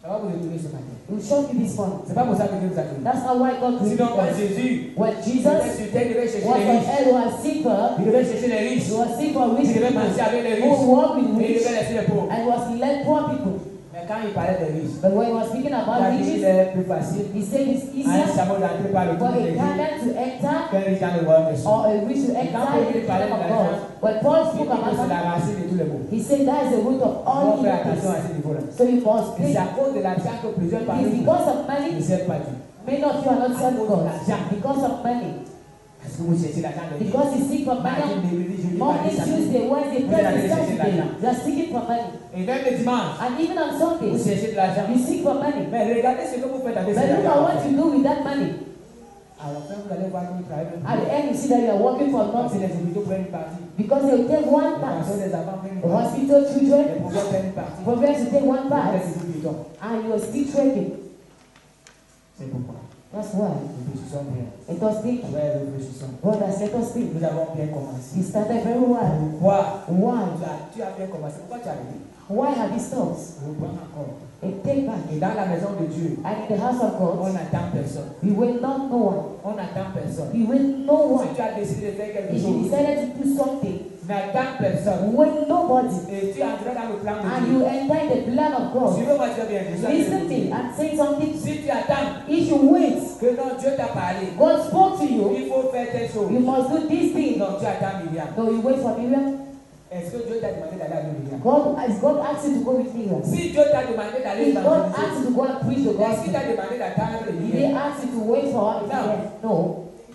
Ça va vous étonner ce matin. It will shock you this morning. C'est pas pour ça que Dieu nous a créés. That's not why God created Sinon, quand us. Jésus When était Jesus sur terre, il devait chercher was les on riches. earth, was seeker, Il devait chercher les riches. he was seek for rich Il devait people marcher avec les who riches. walk with Et il rich devait laisser les pauvres. and was led poor people. Mais quand il parlait des riches, But when he was speaking il about a dit qu'il riches, est plus facile he said it's à un easier chameau d'entrer par le for trou de a l'église camel to enter qu'un riche dans le royaume des cieux. or a rich to enter in the kingdom of God. When Paul Il spoke dit que about c'est la money, racine de tous les maux. he said that is the root of On all fait attention à evil. ce niveau-là. So you must Et pay. c'est à cause de l'argent que plusieurs It parmi is nous because of ne money, servent pas Dieu. many of you are not serving God. Because of money. Parce que vous cherchez l'argent de Dieu. Because you seek for Mardi, money. mercredi, jeudi, Monday, vendredi, samedi. Tuesday, Wednesday, Vous allez Thursday, chercher de Saturday. l'argent. You are seeking for money. Et même le dimanche, And even on vous Sundays, cherchez de l'argent. you seek for money. Mais regardez ce que vous faites avec But cet look at what argent. you do with that money. À la fin, vous allez voir que vous travaillez At the end, you see that you are working for Parce que nothing. les hôpitaux prennent une partie. Because they will take one Les part. pensions des enfants prennent The une partie. hospital children, Les pauvres prennent une partie. progress to take one Les part. hôpitaux bidons. And you are still trading. C'est pourquoi. That's why. Réfléchissons bien. Let us think. Ouais, réfléchissons. Brothers, let us think. Nous avons bien commencé. You started very well. Pourquoi Why? tu as bien commencé? Pourquoi tu as arrêté? Why have you stopped? Reprends encore. And take back. Et dans la maison de Dieu, And in the house of on God, n'attend personne. we will not no one. On n'attend personne. We will no Si one. tu as décidé de faire quelque If you chose, decided to do something, n'attends personne. will nobody. Et tu entreras dans le plan de And Dieu. you enter in the plan of God. Suivez-moi très bien. je suis en train de Listen vous to dire. me and say something. Si tu attends If you wait, que non, Dieu t'a parlé, God spoke to you, il faut faire telle chose. you must do this thing. Non, tu attends Myriam. No, you wait for Miriam. Est-ce que Dieu t'a demandé d'aller avec Myriam? God asked you to go with Miriam. Si Dieu t'a demandé d'aller If God évangéliser, asked you to go and preach the est-ce qu'il gospel, t'a demandé d'attendre Did he Myriam? ask you to wait for her? No. No.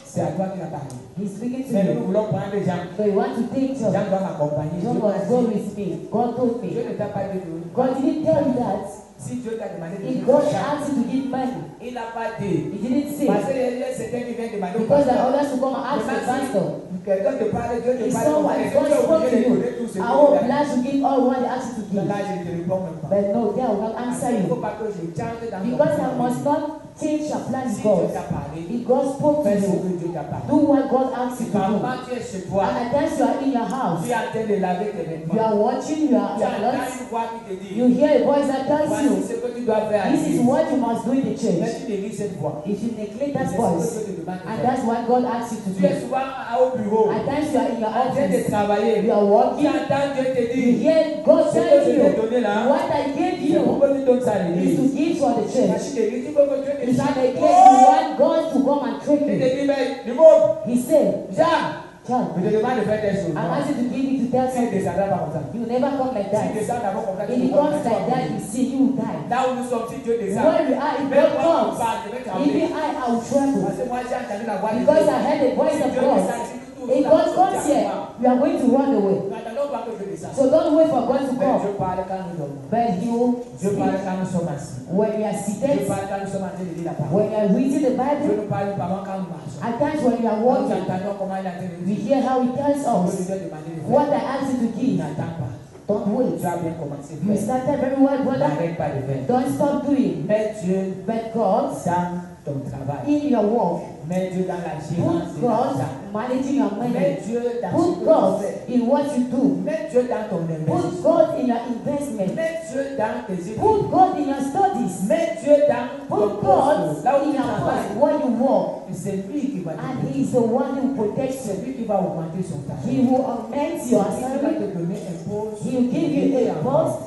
C'est à toi qu'il a parlé. He's speaking to Mais nous you. voulons prendre Jean. So you want to take John. Jean doit m'accompagner. John Dieu m'a was go dit, with me. God told Dieu me. ne t'a pas dit de God didn't tell you that. Si Dieu t'a demandé de If dire God Jean, asked you to give money, il n'a pas dit. he didn't say. Parce que certains qui viennent demander au Because there are pasteur. others who come and ask the pastor. Quelqu'un te parle, Dieu te If parle. someone, Est-ce if que God tu es spoke to obligé de you, donner tout ce que I will tu as? oblige to give all what they ask you to give. Là, je ne te réponds même pas. But no, they will not answer Il ne faut you. pas que je change dans ton Because I plan. must not change your plan Si with Dieu God. t'a parlé, If God spoke to fais ce you, que Dieu t'a parlé. do what God asks you to do. Parfois, tu es chez toi, And at times you are in your house. tu es en train de laver tes You vêtements. are watching your Tu entends clothes. une voix qui te dit, You hear a voice that tells voici you, ce que tu dois faire à this is l'église. what you must do in the Mais church. tu négliges cette voix. If you neglect C'est that ce voice, que Dieu te demande de and faire. that's what God asks you to Tu es do. souvent au bureau, At times you are in your en train de office, travailler. you are Tu working, entends Dieu te you dire, hear God ce que telling je t'ai you, donné là, what I gave c'est you pourquoi tu donnes ça à is l'église. to give for the Parce church. que l'église, il faut que Dieu te If you dise, neglect, you want God to come and trick il you. te dit, mais du monde, He said, Jean, John, je te demande de faire des choses. I'm Non. asking you to give it to tells Il ne you, descendra pas comme ça. you never come like S'il that. descend d'abord comme ça, If tu he vas comes like that, you see, you will die. Là où nous sommes, si Dieu descend, Where we are, if même God moi qui comes, parle, je vais trembler. even I will tremble. Parce que moi j'ai entendu la voix de Because Dieu. I heard the voice Si of Dieu God. descend, si nous tous, If God comes here, we are going to run away. nous n'attendons pas que Dieu descende. So don't wait for God to Mais Dieu come. parle quand nous dormons. But He will Dieu parle speak quand nous sommes assis. when we are Dieu seated, parle quand nous sommes en train de lire la parole. when we are reading the Dieu Bible, nous parle pendant quand nous marchons. at times when we are Nous walking, entendons comment il est en train de we dire. hear how He tells On peut us lui demander de what faire. I asked you to give. N'attends pas. Don't wait. Tu as bien commencé. You started very well, brother. N'arrête pas de faire. Don't stop doing. Mets Dieu But God, dans ton travail. in your work, Mets Dieu dans la gérance put de God l'argent. managing your money. Mets Dieu dans ce Put que tu God fais. in what you do. Mets Dieu dans ton Put investissement. God in your investment. Mets Dieu dans tes études. Put God in your studies. Mets Dieu dans ton Put God poste. Là où in tu your post travailles. where you work. Et c'est lui qui va te And protéger. He is the one who protects C'est you. lui qui va augmenter son He salaire. will augment your Il va salary. te donner un poste. He will give you a post.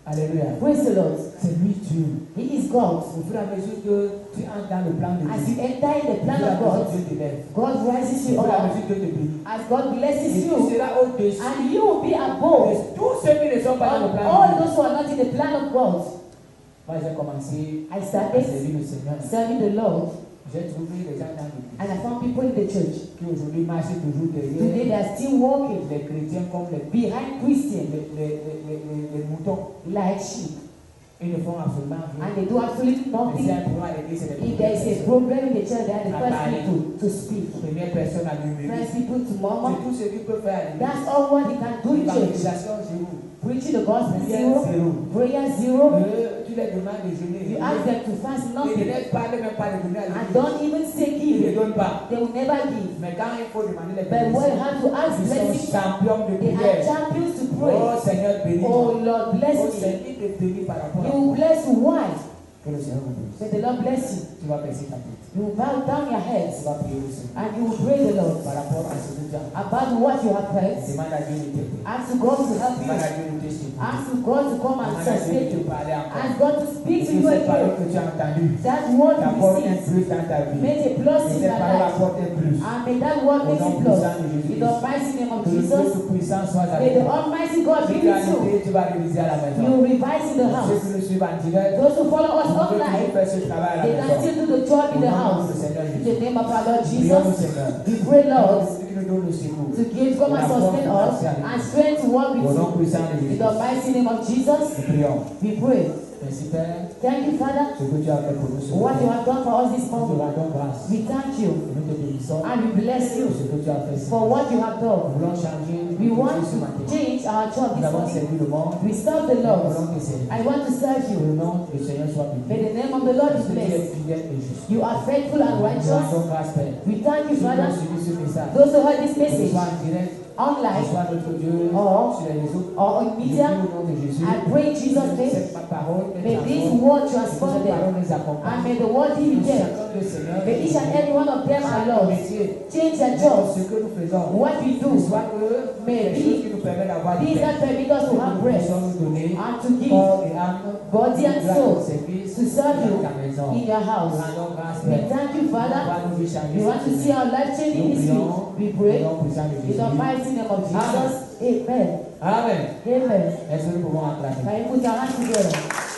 Alléluia. Praise the Lord. C'est lui Dieu. He is God. Au fur et à mesure que tu entres dans le plan de As Dieu, you enter in the au plan fur et à of mesure God, Dieu te lève. God rises you Au fur et à up. mesure Dieu te bénit. As God Et blesses tu you, seras au-dessus and you will be above de tous ceux qui ne sont pas dans le of plan all de Dieu. those who are not in the plan of God. Moi, j'ai commencé I à started servir le Seigneur. serving the Lord, J'ai trouvé des gens dans l'église and I found people in the church. qui aujourd'hui marchent toujours Today derrière they are still walking les chrétiens comme les behind Christians les moutons. like sheep, Ils ne font absolument rien. and they do absolutely Mais c'est nothing. un problème à l'église, c'est les If there is a premières problem in the church, they are the first people to speak, personnes à murmurer. first people to C'est murmur. tout ce qu'ils peuvent faire à l'église. That's all what they can do in church. L'évangélisation zéro. Preaching the gospel Prière zero, zéro. prayer zero. Tu les demandes de jeûner. You ask them to fast Ils ne nothing laissent pas même pas de donner à and l'église. don't even say Ils ne give. donnent pas. They will never give. Mais quand il faut demander les But when you bénédictions, have to ask ils sont blessing, champions de they are prière. champions to pray. Oh Seigneur, bénis. Oh Lord, bless Oh me. Seigneur, il te bénit par rapport He à will bless you. Why? que le Seigneur vous bénisse. May the Lord bless you. Tu vas baisser ta tête. You will bow down your Tu heads vas prier au Seigneur. and you will pray the Lord Par rapport à ce que tu as. about what you have heard. Demande à Dieu de t'aider. Ask God to help you. Demande à Dieu de t'aider. Ask God to come and Demande à Dieu sustain de te you. parler encore. Ask God to speak Et to que you cette parole again. que tu as entendue That word you t'apporte un receive, plus dans ta vie. make a plus Et in cette your parole life. apporte un plus. And may that word Au make nom it plus. puissant de Jésus. In the mighty name of Que le Dieu Jesus, tout-puissant soit may avec the toi. Almighty God Si be tu as with you. noté, tu vas réviser à la maison. You will revise in the Ceux house. qui nous suivent en direct, Those who follow us on peut toujours online, faire ce travail à they la can maison. still do the job in the Au nom house. du Seigneur In Jésus. the name of our Lord Prions le Jesus, Seigneur. we pray, Lord, Celui qui nous donne le secours. to give, come and sustain us and strength to work Au with nom you. puissant de In Jésus. the mighty name of Jesus, Nous prions. we pray. Merci Père, Thank you, Father, ce que tu as fait pour nous ce for what you matin. have done for us this Nous te morning. rendons grâce. We thank Et you nous te bénissons and we bless pour you ce que tu as fait. for what you have Nous done. voulons changer We de want métier ce to matin. change our job Nous this avons morning. servi le monde. We serve the Nous Lord. voulons te servir. I want to serve Que you. le nom du Seigneur soit béni. May the name of the Lord be Parce que tu es blessed. fidèle et juste. You are faithful and Nous te righteous. rendons grâce Père. We thank you, Ceux qui ont Father. suivi ce message, Those who heard this que ce message soit en direct, que ce online soit notre Dieu or sur les réseaux, or on je prie media, au nom de Jésus. I pray in Jesus' name. Cette parole est May this transforme. word Que transform cette them. parole les And accompagne. may the word be with them. Chacun de Seigneur, May each and every one of them are chaque Lord. métier, Change their ce jobs. que nous faisons, What we do. soit que quelque chose qui nous permet d'avoir du These pain, that permit us to que have nous breath puissions nous donner and to give corps et âme, body and grâce soul au service to serve dans you ta maison. in your Nous house. rendons grâce, We Père. thank you, Father. Voir nos vies changer. We want to see our life changing Nous this week. prions We au pray nom puissant de in Jésus. the mighty name of Jesus. Amen. Amen. Amen. Est-ce que nous pouvons acclamer? Can you put your hands together?